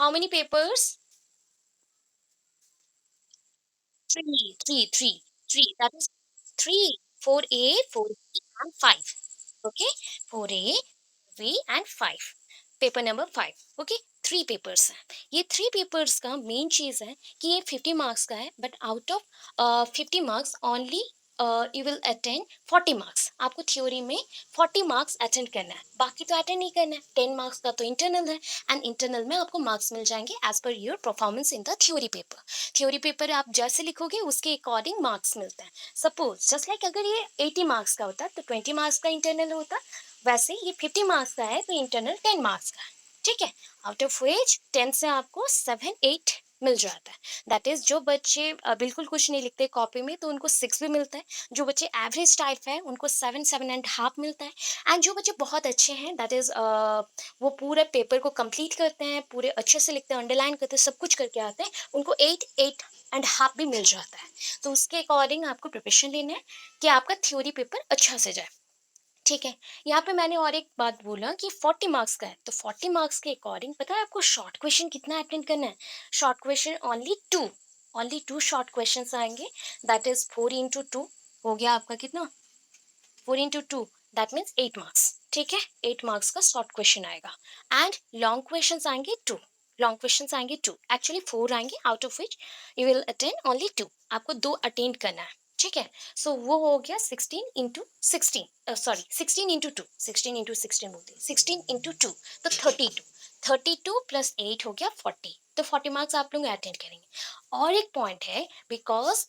How many papers? Three. That is three. 4A, 4B, and 5. Okay, 4A, V and 5. Paper number 5. Okay, three papers हैं. ये three papers का main चीज़ है कि ये 50 marks का है, but out of 50 marks only you will attend 40 marks. आपको theory में 40 मार्क्स अटेंड करना है, बाकी तो अटेंड नहीं करना है. 10 मार्क्स का तो इंटरनल है, एंड इंटरनल में आपको मार्क्स मिल जाएंगे as per your performance in the theory paper. Theory paper आप जैसे लिखोगे उसके अकॉर्डिंग मार्क्स मिलते हैं. सपोज जस्ट लाइक अगर ये 80 मार्क्स का होता तो 20 मार्क्स का इंटरनल होता, वैसे ये 50 मार्क्स का है तो इंटरनल 10 मार्क्स का है. ठीक है, आउट ऑफ विच 10 से आपको 7-8 मिल जाता है. दैट इज जो बच्चे बिल्कुल कुछ नहीं लिखते कॉपी में तो उनको 6 भी मिलता है. जो बच्चे एवरेज टाइप है उनको 7-7.5 मिलता है. एंड जो बच्चे बहुत अच्छे हैं दैट इज वो पूरे पेपर को कंप्लीट करते हैं, पूरे अच्छे से लिखते हैं, अंडरलाइन करते हैं, सब कुछ करके आते हैं, उनको 8-8.5 भी मिल जाता है. तो उसके अकॉर्डिंग आपको प्रिपरेशन लेना है कि आपका थ्योरी पेपर अच्छा से जाए. ठीक है, यहाँ पे मैंने और एक बात बोला कि 40 मार्क्स का है तो 40 मार्क्स के अकॉर्डिंग पता है आपको शॉर्ट क्वेश्चन कितना अटेंड करना है. Short question only two short question आएंगे. दैट इज 4 into 2 हो गया आपका कितना, 4 into 2, दैट मीन्स 8 मार्क्स. ठीक है, 8 मार्क्स का शॉर्ट क्वेश्चन आएगा. एंड लॉन्ग क्वेश्चन आएंगे 2. लॉन्ग क्वेश्चन आएंगे 2, एक्चुअली 4 आएंगे, out of which you will attend only 2. आपको 2 अटेंड करना है. ठीक है, सो वो हो गया 16 into 16, सॉरी 16 into 2, 16 into 16 बोलते हैं, 16 into 2 तो 32. 32 + 8 हो गया 40, तो 40 मार्क्स आप लोग अटेंड करेंगे. और एक पॉइंट है, बिकॉज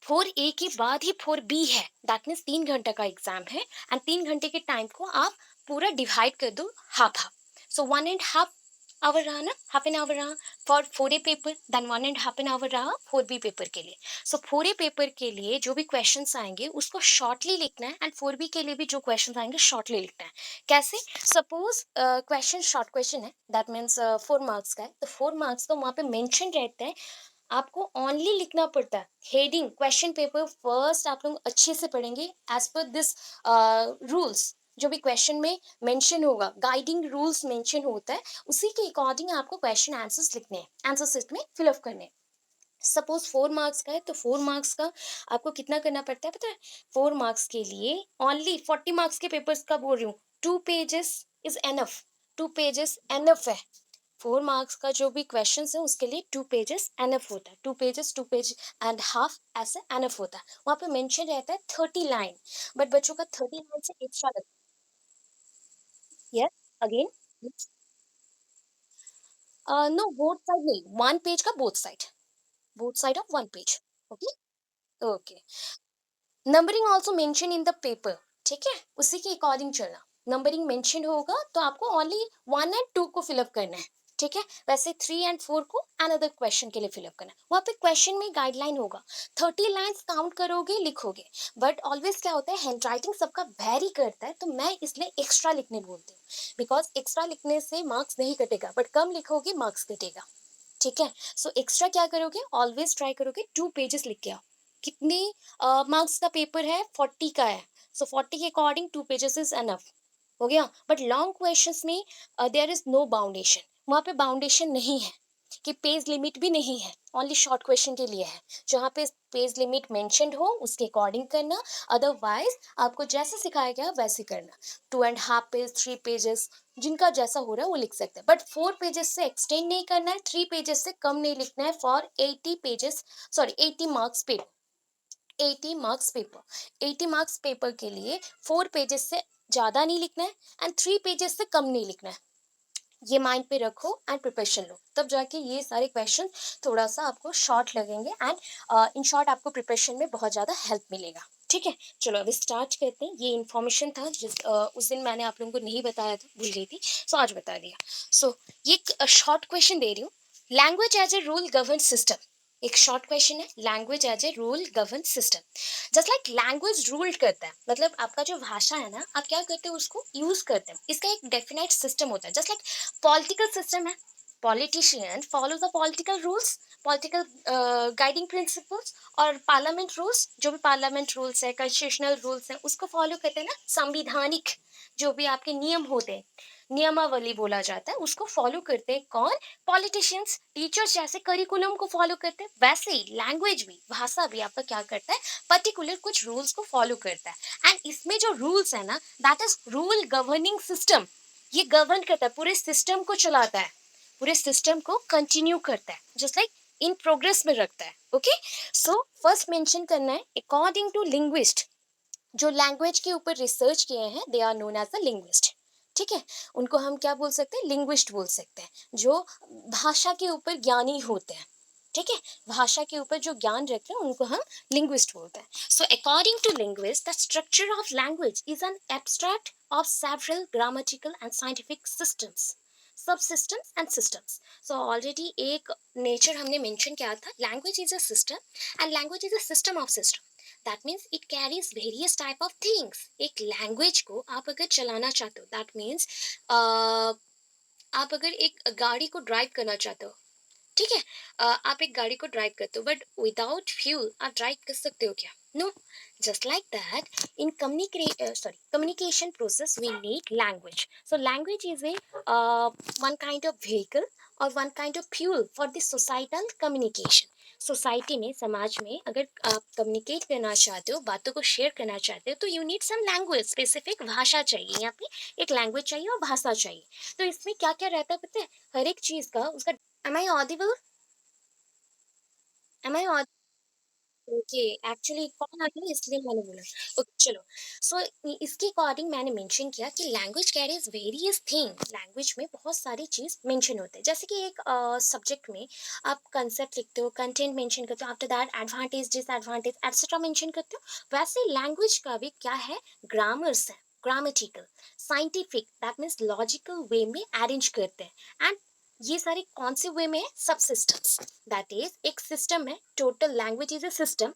4A के बाद ही 4B है, दैट मीन्स 3 घंटा का एग्जाम है. एंड 3 घंटे के टाइम को आप पूरा डिवाइड कर दो हाफ हाफ. सो 1.5 आवर रहा ना, हाफ एन आवर रहा for 4A paper, then 1.5 hour रहा 4B पेपर के लिए. सो 4A पेपर के लिए जो भी क्वेश्चन आएंगे उसको शॉर्टली लिखना है, एंड 4B के लिए भी जो क्वेश्चन आएंगे शॉर्टली लिखना है. कैसे? सपोज क्वेश्चन शॉर्ट क्वेश्चन है, दैट मीन्स 4 मार्क्स का है, तो 4 मार्क्स का वहाँ पे मेंशन रहता है. आपको ओनली लिखना पड़ता है हेडिंग. क्वेश्चन पेपर फर्स्ट आप लोग अच्छे से पढ़ेंगे एज पर दिस रूल्स. जो भी क्वेश्चन में मेंशन होगा, गाइडिंग रूल्स मेंशन होता है, उसी के अकॉर्डिंग आपको क्वेश्चन आंसर्स लिखने हैं, आंसर्स इसमें फिलअप करने हैं. सपोज 4 मार्क्स का है तो 4 मार्क्स का आपको कितना करना पड़ता है पता है? 4 मार्क्स के लिए ओनली 40 मार्क्स के पेपर्स का बोल रही हूँ, 2 pages is enough. 2 pages enough है. 4 मार्क्स का जो भी क्वेश्चन है उसके लिए 2 पेजेस एनफ होता है. 2 पेज एंड हाफ ऐसे एनफ होता है. वहाँ पे मेंशन रहता है 30 लाइन, बट बच्चों का 30 लाइन से एक्स्ट्रा लगता है. Yes, again. No, both side नहीं, 1 पेज का both side of 1 page. Okay. Okay, numbering also mention in the paper. ठीक है, उसी के अकॉर्डिंग चलना. नंबरिंग मेंशन होगा तो आपको ओनली 1 and 2 को फिलअप करना है. ठीक है, वैसे 3 and 4 को अनदर क्वेश्चन के लिए फिलअप करना है. वहाँ पे क्वेश्चन में गाइडलाइन होगा, 30 लाइन्स काउंट करोगे लिखोगे. बट ऑलवेज क्या होता है, हैंड राइटिंग सबका वेरी करता है, तो मैं इसलिए एक्स्ट्रा लिखने बोलती हूँ. बिकॉज एक्स्ट्रा लिखने से मार्क्स नहीं कटेगा, बट कम लिखोगे मार्क्स कटेगा. ठीक है, सो एक्स्ट्रा क्या करोगे, ऑलवेज ट्राई करोगे 2 पेजेस लिख के आओ. कितनी मार्क्स का पेपर है, 40 का है, सो 40 के अकॉर्डिंग 2 पेजेस इज एनफ. हो गया. बट लॉन्ग क्वेश्चंस में देयर इज नो बाउंडेशन. वहाँ पे बाउंडेशन नहीं है कि पेज लिमिट भी नहीं है, ओनली शॉर्ट क्वेश्चन के लिए है. जहाँ पे पेज लिमिट मेंशनड हो उसके अकॉर्डिंग करना, अदरवाइज आपको जैसे सिखाया गया वैसे करना. 2.5 पेज, 3 पेजेस, जिनका जैसा हो रहा है वो लिख सकते हैं, बट 4 पेजेस से एक्सटेंड नहीं करना है, 3 पेजेस से कम नहीं लिखना है for 80 pages, sorry 80 marks paper. 80 marks paper के लिए 4 पेजेस से ज़्यादा नहीं लिखना है, एंड 3 पेजेस से कम नहीं लिखना है. ये माइंड पे रखो एंड प्रिपरेशन लो, तब जाके ये सारे क्वेश्चन थोड़ा सा आपको शॉर्ट लगेंगे, एंड इन शॉर्ट आपको प्रिपरेशन में बहुत ज़्यादा हेल्प मिलेगा. ठीक है, चलो अभी स्टार्ट करते हैं. ये इन्फॉर्मेशन था उस दिन मैंने आप लोगों को नहीं बताया था, भूल गई थी, सो आज बता दिया. सो ये शॉर्ट क्वेश्चन दे रही हूँ. Language as a rule govern system. एक शॉर्ट क्वेश्चन है, language as a rule govern system. Just like language rule करता है, मतलब आपका जो भाषा है ना, आप क्या करते हो उसको यूज करते हैं, इसका एक डेफिनेट सिस्टम होता है. जस्ट लाइक पॉलिटिकल सिस्टम है, politician follow the political rules, political guiding principles, और पार्लियामेंट रूल्स, जो भी पार्लियामेंट रूल्स है, कॉन्स्टिट्यूशनल रूल्स हैं, उसको फॉलो करते हैं ना, संविधानिक जो भी आपके नियम होते हैं. नियमावली बोला जाता है, उसको फॉलो करते हैं कौन? पॉलिटिशियंस, टीचर्स जैसे करिकुलम को फॉलो करते हैं, वैसे ही लैंग्वेज भी, भाषा भी आपका क्या करता है? पर्टिकुलर कुछ रूल्स को फॉलो करता है। एंड इसमें जो रूल्स है ना, that is rule governing system. ये गवर्न करता है, पूरे सिस्टम को चलाता है, पूरे सिस्टम को कंटिन्यू करता है, जस्ट लाइक इन प्रोग्रेस में रखता है। ओके, सो फर्स्ट मेंशन करना है अकॉर्डिंग टू लिंग्विस्ट, जो लैंग्वेज के ऊपर रिसर्च किए हैं, they are known as a linguist. ठीक है, उनको हम क्या बोल सकते हैं? लिंग्विस्ट बोल सकते हैं, जो भाषा के ऊपर ज्ञानी होते हैं। ठीक है, भाषा के ऊपर जो ज्ञान रखते हैं उनको हम लिंग्विस्ट बोलते हैं। So according to linguist, the structure of language is an abstract of several grammatical and scientific systems, sub systems and systems. So already एक नेचर हमने मेंशन किया था, language is a system and language is a system of system. That means it carries various type of things. एक language को आप अगर चलाना चाहते हो, दैट मीन्स आप अगर एक गाड़ी को ड्राइव करना चाहते हो, ठीक है, आप एक गाड़ी को ड्राइव करते हो, बट विदाउट फ्यूल आप ड्राइव कर सकते हो क्या? No. Just like that, in communication process we need language. So language is a one kind of vehicle or one kind of fuel for the societal communication. Society में, समाज में अगर आप कम्युनिकेट करना चाहते हो, बातों को शेयर करना चाहते हो, तो you need some language, specific भाषा चाहिए, यहाँ पे एक लैंग्वेज चाहिए और भाषा चाहिए। तो इसमें क्या क्या रहता है पता है? हर एक चीज का उसका, am I audible? Am I audible? Okay, actually call आ गया इसलिए मैंने बोला। ओके चलो, सो इसके अकॉर्डिंग मैंने मेंशन किया कि language carries various thing. Language में बहुत सारी चीज मेंशन होते हैं, जैसे कि एक सब्जेक्ट में आप कंसेप्ट लिखते हो, कंटेंट मेंशन करते हो, after that advantage disadvantage etcetera mention करते हो। वैसे लैंग्वेज का भी क्या है? ग्रामर्स है, grammatical, scientific, that means logical वे में अरेंज करते हैं। एंड ये सारे कौन से वे में है? सब सिस्टम्स। दैट इज, एक सिस्टम है, total language is a system,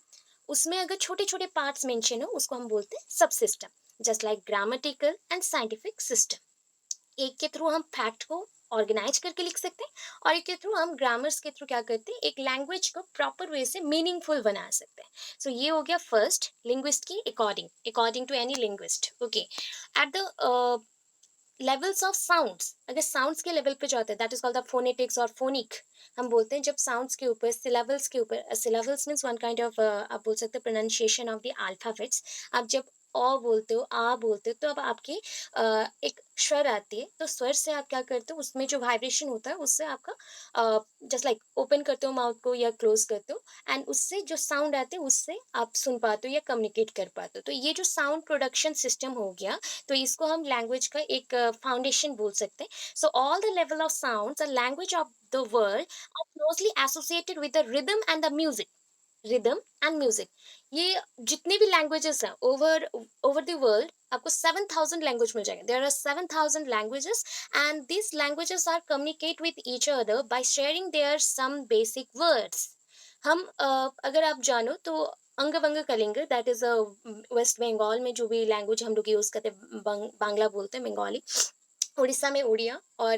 उसमें अगर छोटे छोटे पार्ट्स मेंशन हो उसको हम बोलते हैं सब system, just like grammatical and scientific system. एक के थ्रू हम फैक्ट को ऑर्गेनाइज करके लिख सकते हैं, और एक के थ्रू हम ग्रामर्स के थ्रू क्या करते हैं? एक लैंग्वेज को प्रॉपर वे से मीनिंगफुल बना सकते हैं। सो ये हो गया फर्स्ट, लिंग्विस्ट की according, according to any linguist. Okay, at the levels of sounds, अगर साउंड्स के लेवल पे जाते हैं, that is called the phonetics और फोनिक। हम बोलते हैं जब साउंड्स के ऊपर, सिलेबल्स के ऊपर, syllables means one kind of, आप बोल सकते हैं प्रोनाउंसिएशन ऑफ द अल्फाबेट्स। आप जब अ बोलते हो, आ बोलते हो, तो अब आपके एक स्वर आती है, तो स्वर से आप क्या करते हो? उसमें जो वाइब्रेशन होता है उससे आपका जस्ट लाइक ओपन करते हो माउथ को या क्लोज करते हो, एंड उससे जो साउंड आते हैं उससे आप सुन पाते हो या कम्युनिकेट कर पाते हो। तो ये जो साउंड प्रोडक्शन सिस्टम हो गया, तो इसको हम लैंग्वेज का एक फाउंडेशन बोल सकते हैं। So all the level of sounds and language of the world are closely associated with the rhythm and the music. Rhythm and music, ये जितने भी लैंग्वेजेस हैं ओवर ओवर द वर्ल्ड, आपको 7,000 लैंग्वेज मिल जाएंगे। There are 7,000 languages, and this languages are communicate with each other by sharing their some basic words. हम अगर आप जानो तो Anga Vanga Kalinga, that is a West Bengal में जो भी लैंग्वेज हम लोग यूज करते हैं, बांग्ला बोलते हैं, बंगाली। उड़ीसा में उड़िया, और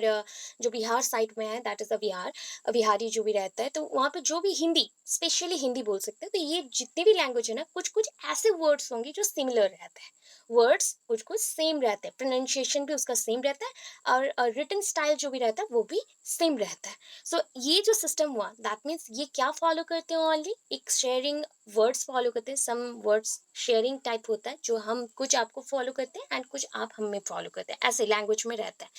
जो बिहार साइड में है दैट इज अ बिहार, बिहारी जो भी रहता है, तो वहाँ पे जो भी हिंदी, स्पेशली हिंदी बोल सकते हैं। तो ये जितने भी लैंग्वेज है ना, कुछ कुछ ऐसे वर्ड्स होंगे जो सिमिलर रहते हैं, वर्ड्स कुछ कुछ सेम रहते हैं, प्रोनाउंसिएशन भी उसका सेम रहता है, और रिटन स्टाइल जो भी रहता है वो भी सेम रहता है। सो ये जो सिस्टम हुआ, दैट मीन्स ये क्या फॉलो करते हैं? ओनली एक शेयरिंग वर्ड्स फॉलो करते हैं, सम वर्ड्स शेयरिंग टाइप होता है, जो हम कुछ आपको फॉलो करते हैं एंड कुछ आप हमें फॉलो करते हैं, ऐसे लैंग्वेज में रहता है।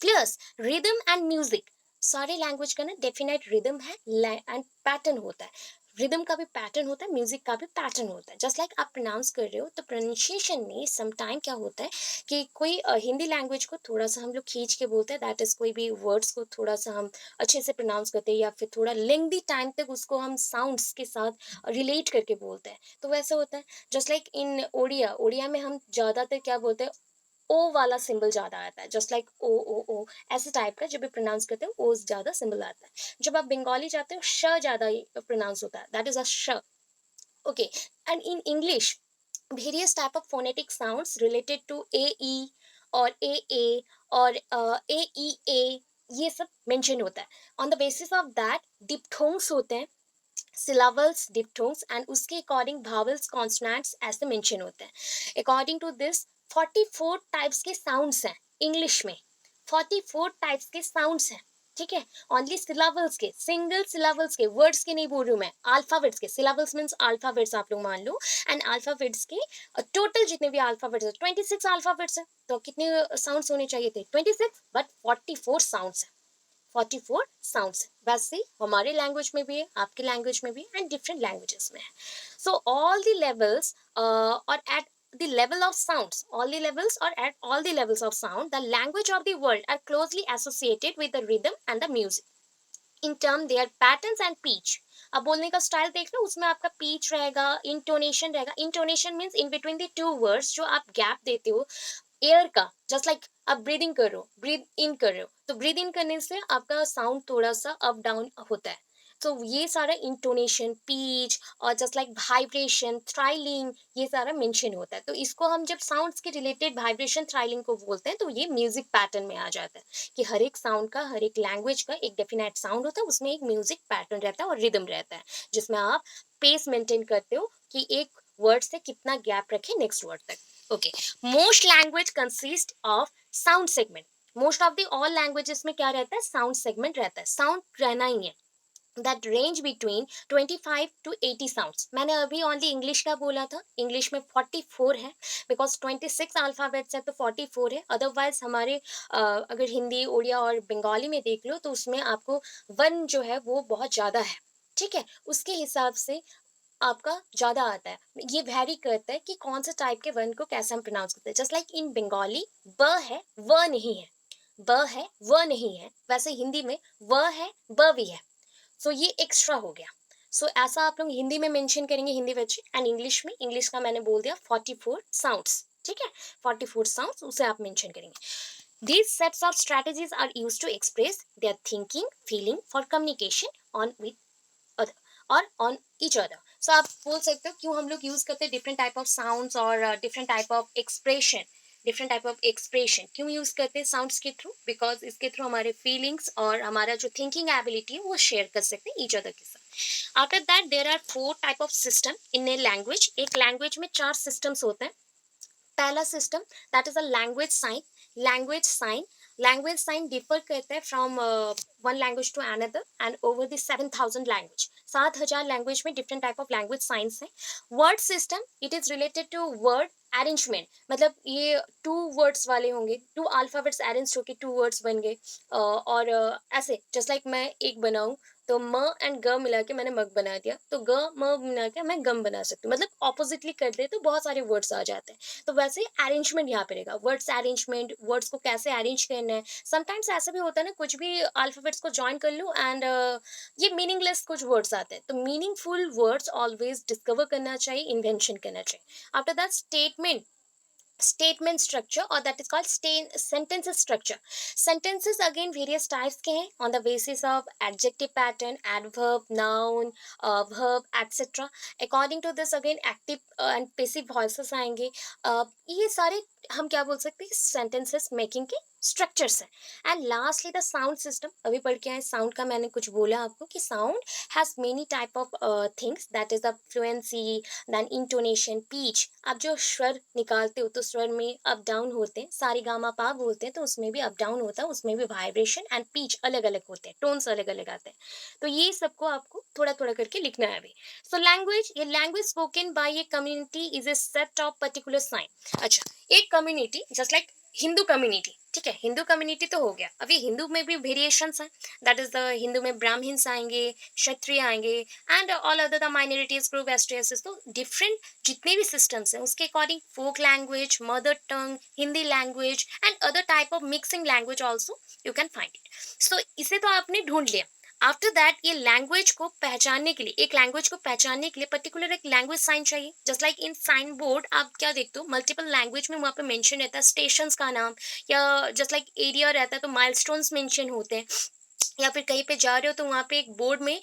प्लस रिदम एंड म्यूजिक, सारे लैंग्वेज का ना डेफिनेट रिदम है एंड पैटर्न होता है। रिदम का भी पैटर्न होता है, म्यूजिक का भी पैटर्न होता है। जस्ट लाइक आप प्रोनाउंस कर रहे हो, तो प्रोनाउंसिएशन में सम टाइम क्या होता है कि कोई हिंदी लैंग्वेज को थोड़ा सा हम लोग खींच के बोलते हैं, दैट इज कोई भी वर्ड्स को थोड़ा सा हम अच्छे से प्रोनाउंस करते हैं, या फिर थोड़ा लेंथी टाइम तक उसको हम साउंड्स के साथ रिलेट करके बोलते हैं, तो वैसे होता है। जस्ट लाइक इन ओडिया, ओडिया में हम ज़्यादातर क्या बोलते हैं? ओ वाला सिंबल ज्यादा आता है, जस्ट लाइक ओ ऐसे टाइप का जब भी प्रोनाउंस करते हो ओ ज्यादा सिंबल आता है। जब आप बंगाली जाते हो, श ज्यादा प्रोनाउंस होता है, दैट इज अ श। Okay, and in English various type of phonetic sounds related to AE और AA और AEA, ये सब मेंशन होता है। On the basis of that diphthongs होते हैं, syllables, diphthongs, एंड उसके अकॉर्डिंग vowels, consonants ऐसे मेंशन होते हैं। अकॉर्डिंग टू दिस 44 टाइप्स के साउंड्स हैं इंग्लिश में, 44 टाइप्स के साउंड्स हैं, ठीक है। ओनली सिलाबल्स के, सिंगल सिलाबल्स के, वर्ड्स के नहीं बोल रही हूँ मैं, अल्फाबेट्स के। सिलाबल्स मीन्स अल्फाबेट्स आप लोग मान लो, एंड अल्फाबेट्स के टोटल जितने भी अल्फाबेट्स है 26 अल्फाबेट्स है, तो कितने साउंड्स होने चाहिए थे? 26, बट 44 साउंड्स है। 44 साउंड्स, वैसे ही हमारे लैंग्वेज में भी है, आपके लैंग्वेज में भी है, एंड डिफरेंट लैंग्वेजेस में है। सो ऑल द लेवल्स और eight the level of sounds, all the levels or at all the levels of sound, the language of the world are closely associated with the rhythm and the music. In term their patterns and pitch. अब बोलने का style देख लो, उसमें आपका peach रहेगा, intonation रहेगा। Intonation means in between the two words जो आप गैप देते हो एयर का, जस्ट लाइक आप ब्रीदिंग कर रहे हो, ब्रीद इन कर रहे हो, तो ब्रीद इन करने से आपका साउंड थोड़ा सा अप डाउन होता है। तो ये सारा इंटोनेशन, पीच और जस्ट लाइक वाइब्रेशन, थ्राइलिंग, ये सारा मेंशन होता है। तो इसको हम जब साउंड्स के रिलेटेड वाइब्रेशन, थ्राइलिंग को बोलते हैं, तो ये म्यूजिक पैटर्न में आ जाता है कि हर एक साउंड का, हर एक लैंग्वेज का एक डेफिनेट साउंड होता है, उसमें एक म्यूजिक पैटर्न रहता है और रिदम रहता है, जिसमें आप पेस मेंटेन करते हो कि एक वर्ड से कितना गैप रखे नेक्स्ट वर्ड तक। Okay, most language consist of sound segment. Most of the all languages में क्या रहता है? साउंड सेगमेंट रहता है, साउंड रहना ही है। That range between 25 to 80 sounds. मैंने अभी ओनली इंग्लिश का बोला था, इंग्लिश में 44 है, बिकॉज 26 अल्फाबेट्स है तो 44 है। अदरवाइज हमारे अगर हिंदी, उड़िया और बंगाली में देख लो तो उसमें आपको वन जो है वो बहुत ज़्यादा है, ठीक है, उसके हिसाब से आपका ज़्यादा आता है। ये वैरी करता है कि कौन से टाइप के वन को कैसे हम प्रोनाउंस करते हैं। जस्ट लाइक इन बंगाली ब है, व नहीं है, ब है, व नहीं है, वैसे हिंदी में व है, ब भी है। सो ये एक्स्ट्रा हो गया। सो ऐसा आप लोग हिंदी में मेंशन करेंगे, हिंदी बच्चे, एंड इंग्लिश में, इंग्लिश का मैंने बोल दिया 44 साउंड्स, ठीक है, 44 साउंड्स उसे आप मेंशन करेंगे। These sets of strategies are used to express their thinking, feeling for communication on with other और on each other. So आप बोल सकते हो क्यों हम लोग यूज करते हैं डिफरेंट टाइप ऑफ साउंड्स और different type of expression, different type of expression क्यों यूज करते हैं साउंड्स के थ्रू? बिकॉज इसके थ्रू हमारे फीलिंग्स और हमारा जो थिंकिंग एबिलिटी है वो शेयर कर सकते हैं ईच अदर के साथ। After that there are 4 type of system in a language. एक लैंग्वेज में 4 सिस्टम्स होते हैं। पहला system that is a language sign. Language sign, language sign differ करता है from one language to another and over the 7,000 language. 7,000 language में different type of language science है। Word system, it is related to word arrangement, मतलब ये 2 words वाले होंगे, 2 alphabets arrange होके 2 words बन गए। और ऐसे जस्ट लाइक मैं एक बनाऊं तो म एंड ग मिला के मैंने मग बना दिया, तो ग म मिला के मैं गम बना सकती हूँ, मतलब ऑपोजिटली कर दे तो बहुत सारे वर्ड्स आ जाते हैं। तो वैसे अरेंजमेंट यहाँ पे रहेगा, वर्ड्स अरेंजमेंट, वर्ड्स को कैसे अरेंज करना है। समटाइम्स ऐसा भी होता है ना, कुछ भी अल्फाबेट्स को ज्वाइन कर लो एंड ये मीनिंगलेस कुछ वर्ड्स आते हैं, तो मीनिंगफुल वर्ड्स ऑलवेज डिस्कवर करना चाहिए, इन्वेंशन करना चाहिए। After that statement, statement structure or that is called sentences structure. Sentences again various types के हैं on the basis of adjective pattern, adverb, noun, verb, etc. According to this again active and passive voices आएंगे। ये सारे हम क्या बोल सकते हैं, sentences making के स्ट्रक्चर्स हैं। And lastly the sound system, अभी पढ़ के आए साउंड का, मैंने कुछ बोला आपको कि sound has many type of things, that is the fluency, then intonation, pitch. आप जो स्वर निकालते हो तो स्वर में अप डाउन होते हैं, सारे गामा पा बोलते हैं तो उसमें भी अप डाउन होता है, उसमें भी वाइब्रेशन एंड पीच अलग अलग होते हैं, टोन्स अलग अलग आते हैं। तो ये सबको आपको थोड़ा थोड़ा करके लिखना है अभी। सो लैंग्वेज, ये language spoken by a community is a set of particular sign. अच्छा, एक community just like Hindu community, ठीक है, हिंदू कम्युनिटी तो हो गया। अभी हिंदू में भी वेरिएशंस हैं, दैट इज द हिंदू में ब्राह्मण्स आएंगे, क्षत्रिय आएंगे and all other the minorities group STs. तो डिफरेंट जितने भी सिस्टम्स हैं उसके according folk language, mother tongue, Hindi language and other type of mixing language also you can find it. So इसे तो आपने ढूंढ लिया। आफ्टर दैट ये लैंग्वेज को पहचानने के लिए, एक लैंग्वेज को पहचानने के लिए पर्टिकुलर एक लैंग्वेज साइन चाहिए। Just like in sign board आप क्या देखते हो, मल्टीपल लैंग्वेज में वहाँ पे मेंशन रहता है स्टेशंस का नाम, या जस्ट लाइक एरिया रहता है तो माइलस्टोन्स मेंशन होते हैं, या फिर कहीं पे जा रहे हो तो वहाँ पे एक बोर्ड में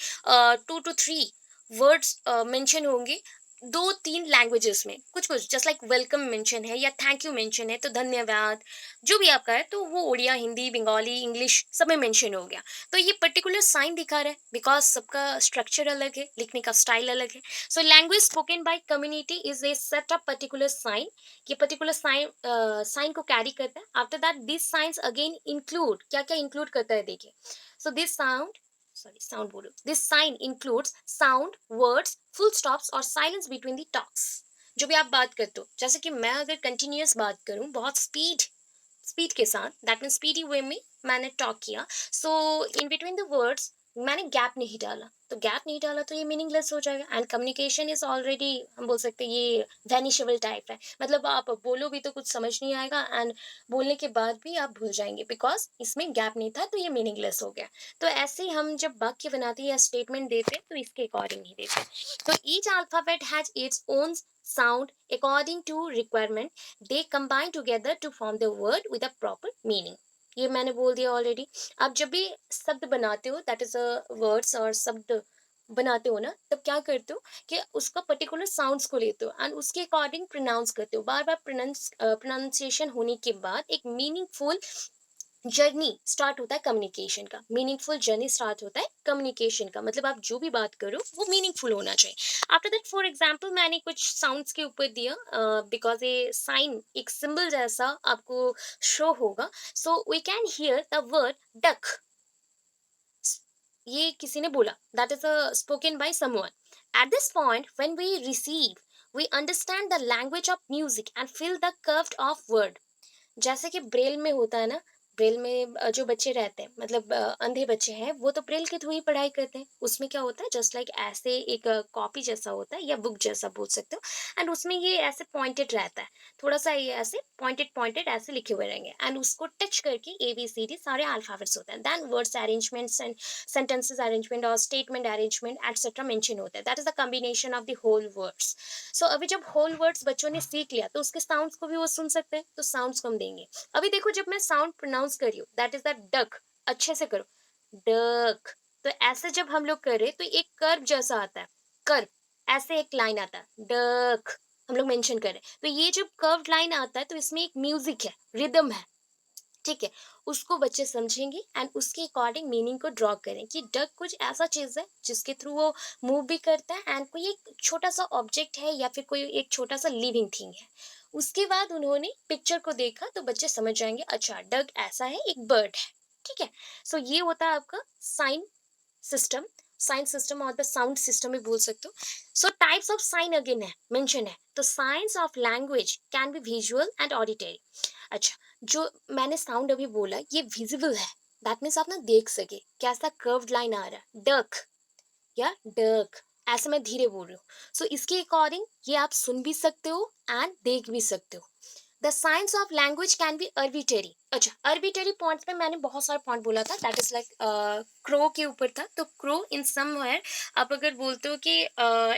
2 to 3 वर्ड्स मेंशन होंगे दो तीन लैंग्वेजेस में कुछ कुछ, जस्ट लाइक वेलकम मेंशन है या थैंक यू मेंशन है तो धन्यवाद, जो भी आपका है तो वो उड़िया, हिंदी, बंगाली, इंग्लिश सब में मेंशन हो गया। तो ये पर्टिकुलर साइन दिखा रहा है बिकॉज सबका स्ट्रक्चर अलग है, लिखने का स्टाइल अलग है। So language spoken by community is a set of particular sign. ये पर्टिकुलर साइन साइन को कैरी करता है। After that this science again include, क्या क्या इंक्लूड करता है देखिए। So this sound, sorry sound बोलो, this sign includes sound, words, full stops और silence between the talks। जो भी आप बात करते हो, जैसे कि मैं अगर कंटिन्यूअस बात करूं बहुत स्पीड के साथ, दैट मीन स्पीडी वे में मैंने टॉक किया, सो इन बिटवीन द वर्ड्स मैंने गैप नहीं डाला, तो गैप नहीं डाला तो ये मीनिंगलेस हो जाएगा। एंड कम्युनिकेशन इज ऑलरेडी, हम बोल सकते हैं ये वैनिशेबल टाइप है, मतलब आप बोलो भी तो कुछ समझ नहीं आएगा एंड बोलने के बाद भी आप भूल जाएंगे बिकॉज इसमें गैप नहीं था, तो ये मीनिंगलेस हो गया। तो ऐसे ही हम जब वाक्य बनाते हैं या स्टेटमेंट देते हैं तो इसके अकॉर्डिंग ही देते हैं। तो each alphabet has its own sound according to requirement, they combine together to form the word with a proper meaning। ये मैंने बोल दिया ऑलरेडी। आप जब भी शब्द बनाते हो, दैट इज अ वर्ड्स और शब्द बनाते हो ना, तब क्या करते हो कि उसका पर्टिकुलर साउंड्स को लेते हो एंड उसके अकॉर्डिंग प्रोनाउंस करते हो। बार बार प्रोनाउंसिएशन होने के बाद एक मीनिंगफुल जर्नी स्टार्ट होता है कम्युनिकेशन का। मीनिंगफुल जर्नी स्टार्ट होता है कम्युनिकेशन का, मतलब आप जो भी बात करो वो मीनिंगफुल होना चाहिए। आफ्टर दैट फॉर एग्जांपल मैंने कुछ साउंड्स के ऊपर दिया बिकॉज ये साइन एक सिंबल जैसा आपको शो होगा। So we can hear the word duck, ये किसी ने बोला, that is a spoken by someone. At this point when we receive we understand the language of music and feel the curve of word. जैसे कि Braille में होता है ना, ब्रेल में जो बच्चे रहते हैं, मतलब अंधे बच्चे हैं, वो तो ब्रेल के थ्रू ही पढ़ाई करते हैं। उसमें क्या होता है, जस्ट लाइक ऐसे एक कॉपी जैसा होता है या बुक जैसा बोल सकते हो, एंड उसमें ये ऐसे पॉइंटेड रहता है, थोड़ा सा ये ऐसे पॉइंटेड पॉइंटेड ऐसे लिखे हुए रहेंगे एंड उसको टच करके ABCD सारे अल्फाबेट्स होते हैं। Then words arrangements and sentences arrangement और स्टेटमेंट अरेंजमेंट एटसेट्रा मेंशन होता है। That is the combination of the whole words. So अभी जब होल वर्ड्स बच्चों ने सीख लिया तो उसके साउंड्स को भी वो सुन सकते हैं, तो साउंड्स को हम देंगे। अभी देखो जब मैं साउंड प्रोनाउंस कर रही हूँ, दैट इज द डक, अच्छे से करो, डक। तो ऐसे जब हम लोग करें तो एक कर्व जैसा आता है, कर्व, ऐसे एक लाइन आता है डक, हम लोग मेंशन करें तो ये जब कर्व लाइन आता है तो इसमें एक म्यूजिक है, रिदम है, ठीक है। उसको बच्चे समझेंगे एंड उसके अकॉर्डिंग मीनिंग को ड्रॉ करें कि डक कुछ ऐसा चीज है जिसके थ्रू वो मूव भी करता है एंड कोई एक छोटा सा ऑब्जेक्ट है या फिर कोई एक छोटा सा लिविंग थिंग है। उसके बाद उन्होंने पिक्चर को देखा तो बच्चे समझ जाएंगे, अच्छा डक ऐसा है, एक बर्ड है, ठीक है। सो ये होता है आपका साइन सिस्टम, साइन सिस्टम और द साउंड सिस्टम भी बोल सकते हो। सो टाइप्स ऑफ साइन अगेन है, मेंशन है। तो science of language can B visual and auditory. अच्छा, जो मैंने साउंड अभी बोला ये विजिबल है, दैट मीन्स आप ना देख सके कैसा कर्व्ड लाइन आ रहा है, डक या डक, ऐसे मैं धीरे बोल रही हूँ। सो इसके अकॉर्डिंग ये आप सुन भी सकते हो एंड देख भी सकते हो। The science of language can be arbitrary. अच्छा, अर्बिटरी पॉइंट पे मैंने बहुत सारे पॉइंट बोला था, दैट इज लाइक क्रो के ऊपर था। तो क्रो इन समवेयर आप अगर बोलते हो कि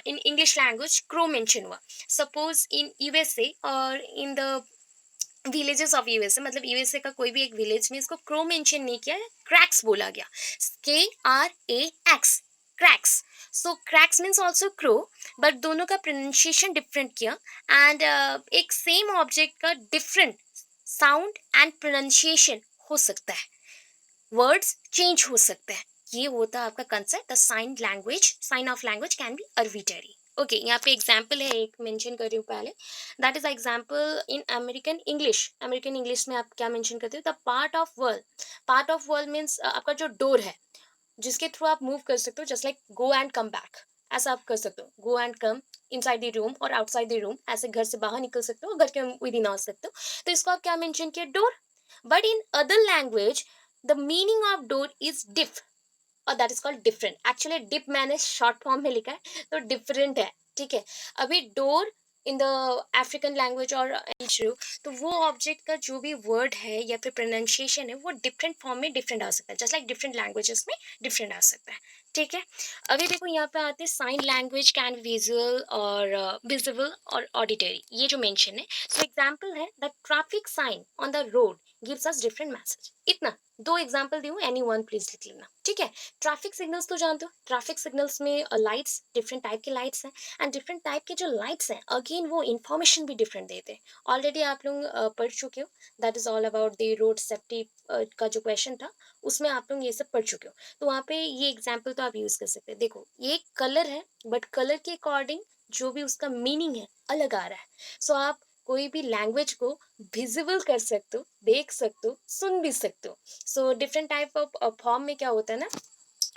in English language crow mention हुआ, सपोज इन यूएसए और in the villages of USA, मतलब यूएसए का कोई भी एक विलेज में इसको क्रो मेंशन नहीं किया है, क्रैक्स बोला गया, KRAX, cracks. So cracks means also crow, but दोनों का प्रोनाउंसिएशन डिफरेंट किया एंड एक सेम ऑब्जेक्ट का डिफरेंट साउंड एंड प्रोनाउंसिएशन हो सकता है, वर्ड्स चेंज हो सकते हैं। ये होता है आपका concept, the sign language, sign of language can be arbitrary. Okay, यहाँ पे एग्जाम्पल है, एक मेंशन कर रही हूँ पहले, that is example in American English. American English में आप क्या मेंशन करते हो, the part of world, part of world means आपका जो डोर है जिसके थ्रू आप मूव कर सकते हो, just like go and come back, ऐसा आप कर सकते हो, go and come inside the room और आउटसाइड द रूम, ऐसे घर से बाहर निकल सकते हो, घर के विद इन आ सकते हो। तो इसको आप क्या मेंशन किया, door. But in other language the meaning of door is diff, और that is called different. Actually diff मैंने शॉर्ट फॉर्म में लिखा है तो डिफरेंट है, ठीक है। अभी door in the African language और तो वो ऑब्जेक्ट का जो भी वर्ड है या फिर प्रोनाउंसिएशन है वो डिफरेंट फॉर्म में डिफरेंट आ सकता है, जस्ट लाइक डिफरेंट लैंग्वेजेस में डिफरेंट आ सकता है, ठीक है। अभी देखो यहाँ पे आते हैं साइन लैंग्वेज कैन विजुअल और विजिबल और ऑडिटरी, ये जो मेंशन है। सो एग्जांपल है the traffic sign on the road gives us different message. इतना दो एग्जांपल दूं, एनी वन प्लीज लिख लेना, ठीक है। ट्रैफिक सिग्नल्स तो जानते हो, ट्रैफिक सिग्नल्स में लाइट्स, डिफरेंट टाइप के लाइट्स हैं, एंड डिफरेंट टाइप के जो लाइट्स हैं अगेन वो इन्फॉर्मेशन भी डिफरेंट देते हैं। ऑलरेडी आप लोग पढ़ चुके हो, that is all about the road safety का जो क्वेश्चन था, उसमें आप लोग ये सब पढ़ चुके हो। तो वहाँ पे ये एग्जाम्पल तो आप यूज कर सकते हैं। देखो ये कलर है, बट कलर के अकॉर्डिंग जो भी उसका मीनिंग है अलग आ रहा है। सो आप कोई भी लैंग्वेज को विजिबल कर सकते हो, देख सकते हो, सुन भी सकते हो। सो डिफरेंट टाइप ऑफ फॉर्म में क्या होता है ना,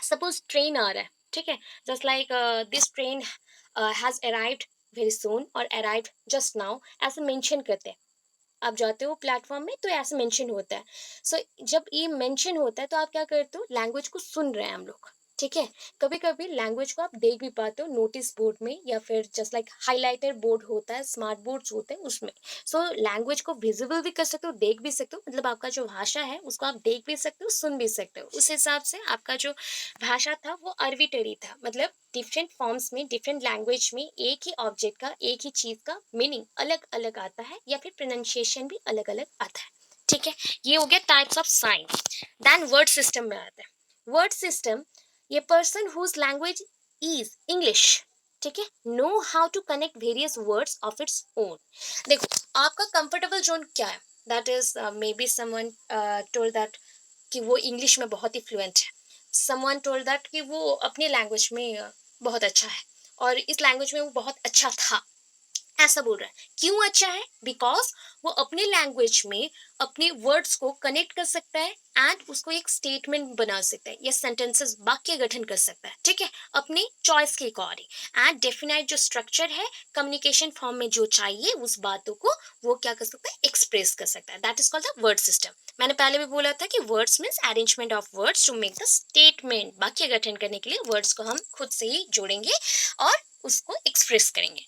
सपोज ट्रेन आ रहा है, ठीक है, just like this train has arrived very soon और अराइव्ड जस्ट नाउ, ऐसे मेंशन करते हैं। आप जाते हो प्लेटफॉर्म में तो ऐसे मेंशन होता है। सो जब ये मेंशन होता है तो आप क्या करते हो, लैंग्वेज को सुन रहे हैं हम लोग, ठीक है। कभी कभी लैंग्वेज को आप देख भी पाते हो नोटिस बोर्ड में, या फिर जस्ट लाइक हाइलाइटर बोर्ड होता है, स्मार्ट बोर्ड्स होते हैं उसमें। सो लैंग्वेज को विजिबल भी कर सकते हो, देख भी सकते हो, मतलब आपका जो भाषा है उसको आप देख भी सकते हो, सुन भी सकते हो। उस हिसाब से आपका जो भाषा था वो अर्बिटरी था, मतलब डिफरेंट फॉर्म्स में, डिफरेंट लैंग्वेज में एक ही ऑब्जेक्ट का, एक ही चीज का मीनिंग अलग अलग आता है, या फिर प्रोनाउंसिएशन भी अलग अलग आता है, ठीक है। ये हो गया types of sign. Then word system में आता है। वर्ड सिस्टम, ये person whose language is English, ठीक है, know how to connect various words of its own. देखो आपका कंफर्टेबल जोन क्या है, that is may be someone told that कि वो इंग्लिश में बहुत ही फ्लुएंट है, समवन टोल्ड दैट कि वो अपनी लैंग्वेज में बहुत अच्छा है, और इस लैंग्वेज में वो बहुत अच्छा था, ऐसा बोल रहा है। क्यों अच्छा है? बिकॉज वो अपने लैंग्वेज में अपने वर्ड्स को कनेक्ट कर सकता है, एंड उसको एक स्टेटमेंट बना सकता है, या सेंटेंसेस, वाक्य गठन कर सकता है, ठीक है, अपनी चॉइस के अकॉर्डिंग। एंड डेफिनाइट जो स्ट्रक्चर है कम्युनिकेशन फॉर्म में जो चाहिए उस बातों को वो क्या कर सकता है, एक्सप्रेस कर सकता है। That is called the word system. मैंने पहले भी बोला था कि words means arrangement of words to make the statement. वाक्य गठन करने के लिए वर्ड्स को हम खुद से ही जोड़ेंगे और उसको एक्सप्रेस करेंगे।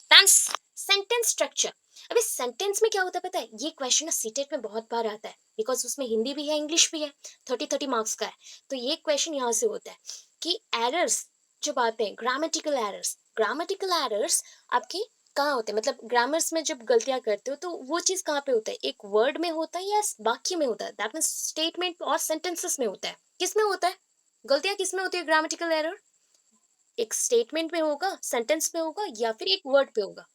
Sentence structure. अभी सेंटेंस में क्या होता है पता है, ये क्वेश्चन सीटेट में बहुत बार आता है, बिकॉज उसमें हिंदी भी है इंग्लिश भी है, 30-30 मार्क्स का है। तो ये क्वेश्चन यहाँ से होता है कि एरर्स जब आते हैं, ग्रामेटिकल एरर्स आपके कहाँ होते हैं, मतलब ग्रामर्स में जब गलतियां करते हो तो वो चीज कहाँ पे होता है, एक वर्ड में होता है या वाक्य में होता है, दैट मीन्स स्टेटमेंट और सेंटेंसेस में होता है। किस में होता है गलतियां, किस में होती है ग्रामेटिकल एरर? एक स्टेटमेंट में होगा, सेंटेंस में होगा, या फिर एक वर्ड पे होगा।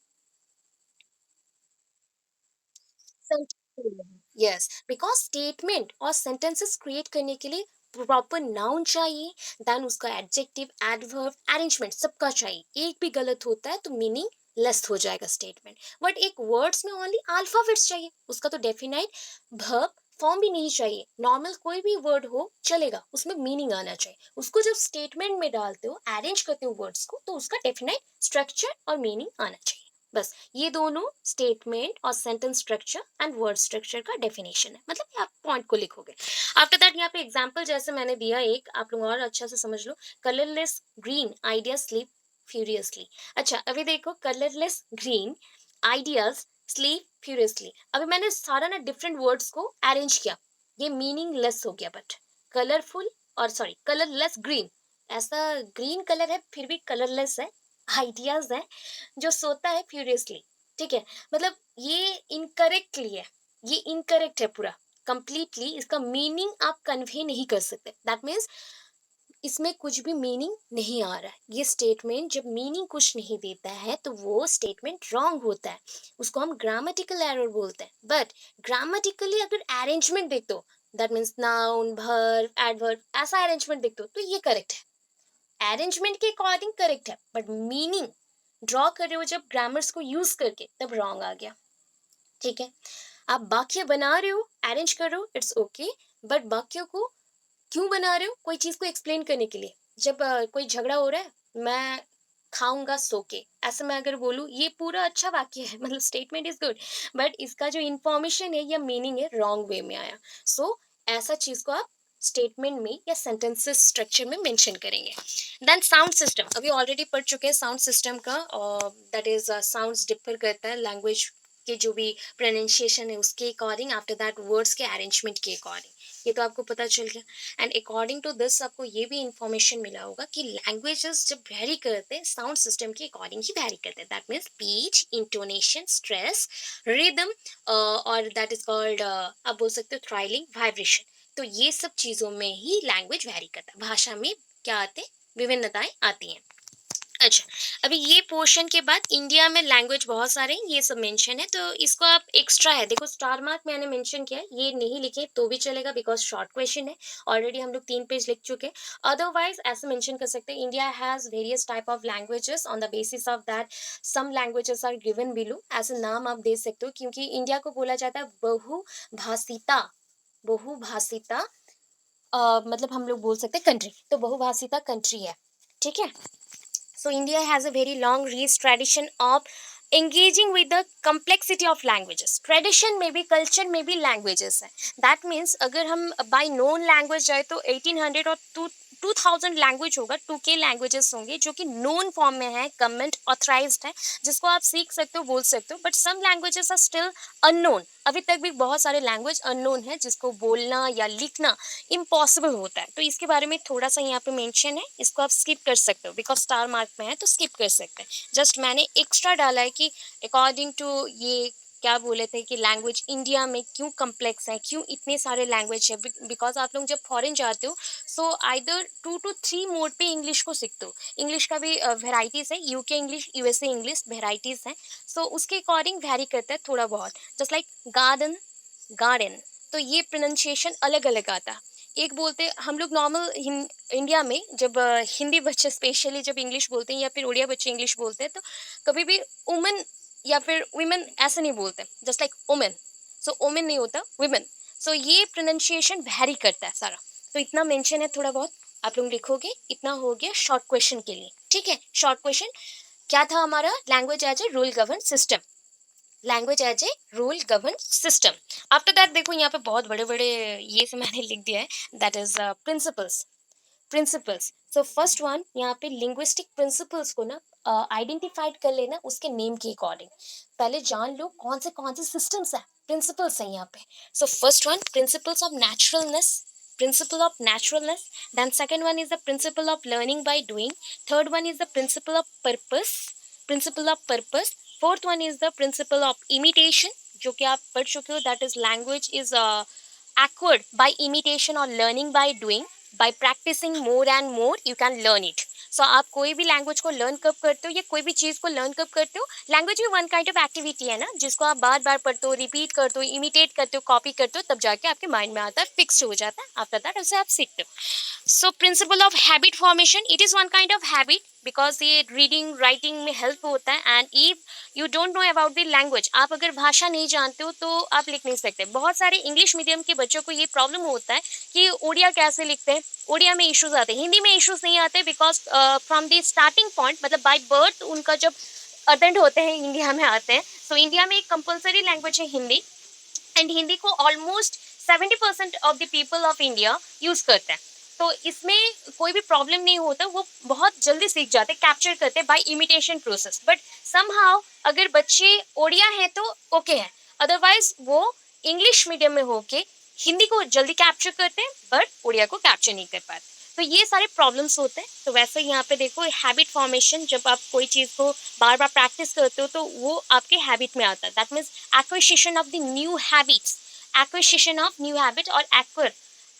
यस, बिकॉज स्टेटमेंट और सेंटेंसेस क्रिएट करने के लिए प्रॉपर नाउन चाहिए, देन उसका एडजेक्टिव, एडवर्ब, अरेंजमेंट सबका चाहिए। एक भी गलत होता है तो मीनिंग लेस हो जाएगा स्टेटमेंट। बट एक वर्ड्स में ओनली अल्फाबेट्स चाहिए, उसका तो डेफिनाइट वर्ब फॉर्म भी नहीं चाहिए, नॉर्मल कोई भी वर्ड हो चलेगा, उसमें मीनिंग आना चाहिए। उसको जब स्टेटमेंट में डालते हो, अरेंज करते हो वर्ड्स को, तो उसका डेफिनाइट स्ट्रक्चर और मीनिंग आना चाहिए। बस ये दोनों स्टेटमेंट और sentence structure and word structure का डेफिनेशन है, मतलब आप पॉइंट को लिखोगे। आफ्टर दैट यहाँ पे एग्जांपल जैसे मैंने दिया एक, आप लोग और अच्छा से समझ लो। Colourless green idea sleep furiously. अच्छा अभी देखो, colourless green ideas sleep furiously, अभी मैंने सारा ना डिफरेंट वर्ड्स को अरेंज किया, ये मीनिंग लेस हो गया। बट कलरफुल और सॉरी कलरलेस ग्रीन, ऐसा ग्रीन कलर है फिर भी कलरलेस है, आइडियाज है जो सोता है फ्यूरियसली, ठीक है। मतलब ये इनकरेक्टली है, ये इनकरेक्ट है पूरा कंप्लीटली, इसका मीनिंग आप कन्वे नहीं कर सकते। दैट मीन्स इसमें कुछ भी मीनिंग नहीं आ रहा है। ये स्टेटमेंट जब मीनिंग कुछ नहीं देता है तो वो स्टेटमेंट रॉन्ग होता है, उसको हम ग्रामेटिकल एरर बोलते हैं। बट ग्रामेटिकली अगर अरेंजमेंट देखते हो, that means noun, verb, adverb, ऐसा अरेंजमेंट देखते हो तो ये करेक्ट है, अरेंजमेंट के अकॉर्डिंग करेक्ट है। बट मीनिंग ड्रॉ कर रहे हो जब ग्रामर्स को यूज करके, तब रॉन्ग आ गया, ठीक है। आप वाक्य बना रहे हो, अरेंज कर रहे हो, इट्स ओके, बट वाक्य को क्यों बना रहे हो, कोई चीज को एक्सप्लेन करने के लिए। जब कोई झगड़ा हो रहा है, मैं खाऊंगा सो के, ऐसे मैं अगर बोलूँ ये पूरा अच्छा वाक्य है, मतलब स्टेटमेंट इज गुड, बट इसका जो इंफॉर्मेशन है या मीनिंग है रॉन्ग वे में आया। सो ऐसा चीज को आप स्टेटमेंट में या सेंटेंसेस स्ट्रक्चर में मेंशन करेंगे। देन साउंड सिस्टम, अभी ऑलरेडी पढ़ चुके हैं साउंड सिस्टम का, दैट इज साउंड्स डिफर करता है लैंग्वेज के जो भी प्रोनाउंसिएशन है उसके अकॉर्डिंग, आफ्टर दैट वर्ड्स के अरेंजमेंट के अकॉर्डिंग, ये तो आपको पता चल गया। एंड अकॉर्डिंग टू दिस आपको ये भी इंफॉर्मेशन मिला होगा कि लैंग्वेजेस जब वेरी करते हैं साउंड सिस्टम के अकॉर्डिंग ही वेरी करते हैं, that means pitch, intonation, stress, rhythm, और दैट इज कॉल्ड आप बोल सकते हो थ्राइलिंग, वाइब्रेशन। तो ये सब चीज़ों में ही लैंग्वेज वेरी करता है, भाषा में क्या आते हैं, विभिन्नताएं आती हैं। अच्छा, अभी ये पोर्शन के बाद इंडिया में लैंग्वेज बहुत सारे हैं, ये सब मेंशन है, तो इसको आप एक्स्ट्रा है, देखो स्टार मार्क मैंने मेंशन किया है, ये नहीं लिखे तो भी चलेगा बिकॉज शॉर्ट क्वेश्चन है। ऑलरेडी हम लोग 3 पेज लिख चुके हैं। अदरवाइज ऐसे मेंशन कर सकते हैं, India has various type of languages, on the basis of that some languages are given below, ऐसे नाम आप दे सकते हो, क्योंकि इंडिया को बोला जाता है बहुभाषिता। बहुभाषिता मतलब हम लोग बोल सकते हैं कंट्री, तो बहुभाषिता कंट्री है, ठीक है। So India has a very long rich tradition of engaging with the complexity of languages. Tradition में भी, culture में भी languages है। That means अगर हम by known language जाए तो 1800 और 2000 लैंग्वेज होगा, 2K लैंग्वेजेस होंगे जो कि नोन फॉर्म में है, गवर्नमेंट ऑथराइज्ड है, जिसको आप सीख सकते हो, बोल सकते हो। But some languages are still unknown, अभी तक भी बहुत सारे लैंग्वेज अननोन है जिसको बोलना या लिखना इम्पॉसिबल होता है। तो इसके बारे में थोड़ा सा यहाँ पे मेंशन है, इसको आप स्किप कर सकते हो बिकॉज स्टार मार्क में है, तो स्किप कर सकते हैं। जस्ट मैंने एक्स्ट्रा डाला है कि अकॉर्डिंग टू ये क्या बोले थे कि लैंग्वेज इंडिया में क्यों कम्प्लेक्स है, क्यों इतने सारे लैंग्वेज है, बिकॉज आप लोग जब फॉरेन जाते हो सो आइदर 2 to 3 मोड पे इंग्लिश को सीखते हो। इंग्लिश का भी वेराइटीज़ है, UK English, USA English, varieties हैं। सो उसके अकॉर्डिंग वेरी करता है थोड़ा बहुत, जस्ट लाइक गार्डन, गार्डन, तो ये प्रोनाउंसिएशन अलग अलग आता है। एक बोलते हम लोग नॉर्मल इंडिया में जब हिंदी बच्चे स्पेशली जब इंग्लिश बोलते हैं या फिर उड़िया बच्चे इंग्लिश बोलते हैं, तो कभी भी वुमेन या फिर विमेन ऐसे नहीं बोलते, जस्ट लाइक वुमेन, सो वुमेन नहीं होता, विमेन। सो ये प्रोनाउंसिएशन वेरी करता है सारा। तो इतना मेंशन है थोड़ा बहुत, आप लोग लिखोगे, इतना हो गया शॉर्ट क्वेश्चन के लिए, ठीक है। शॉर्ट क्वेश्चन क्या था हमारा, language as a rule govern system, language as a rule govern system. After that देखो यहाँ पे बहुत बड़े बड़े ये से मैंने लिख दिया है, that is principles. Principles, so first one यहाँ पे लिंग्विस्टिक प्रिंसिपल्स को ना आइडेंटिफाइड कर लेना उसके नेम के अकॉर्डिंग। पहले जान लो कौन से सिस्टम्स हैं, प्रिंसिपल्स हैं यहाँ पे। सो first one principles of naturalness, principle of naturalness, then second one is the principle of learning by doing, third one is the principle of purpose, principle of purpose, fourth one is the principle of imitation, जो कि आप पढ़ चुके हो, that is language is acquired by imitation or learning by doing, by practicing more and more you can learn it. सो आप कोई भी language को लर्न कब करते हो या कोई भी चीज़ को लर्न कब करते हो, लैंग्वेज भी वन काइंड ऑफ एक्टिविटी है ना, जिसको आप बार बार पढ़ते हो, रिपीट करते हो, इमिटेट करते हो, कॉपी करते हो, तब जाके आपके माइंड में आता है, फिक्स हो जाता है, आफ्टर दैट उसे आप सीखते हो। So principle of habit formation, it is one kind of habit because ये रीडिंग राइटिंग में हेल्प होता है। And if you don't know about the language, आप अगर भाषा नहीं जानते हो तो आप लिख नहीं सकते। बहुत सारे इंग्लिश मीडियम के बच्चों को ये प्रॉब्लम होता है कि उड़िया कैसे लिखते हैं, उड़िया में इश्यूज आते हैं, हिंदी में इश्यूज नहीं आते, because from the starting point मतलब बाय बर्थ उनका जब अटेंड होते हैं इंडिया में आते हैं, सो इंडिया में एक कंपलसरी लैंग्वेज है हिंदी, एंड हिंदी को almost 70% of the people of India use करते हैं। तो इसमें कोई भी प्रॉब्लम नहीं होता, वो बहुत जल्दी सीख जाते, कैप्चर करते by imitation process. But somehow अगर बच्चे ओडिया हैं तो ओके है, अदरवाइज वो इंग्लिश मीडियम में होके हिंदी को जल्दी कैप्चर करते हैं बट उड़िया को कैप्चर नहीं कर पाते। तो ये सारे प्रॉब्लम्स होते हैं। तो वैसे यहाँ पे देखो हैबिट फॉर्मेशन, जब आप कोई चीज़ को बार बार प्रैक्टिस करते हो तो वो आपके हैबिट में आता है, that means acquisition of the new habits, acquisition of new habit और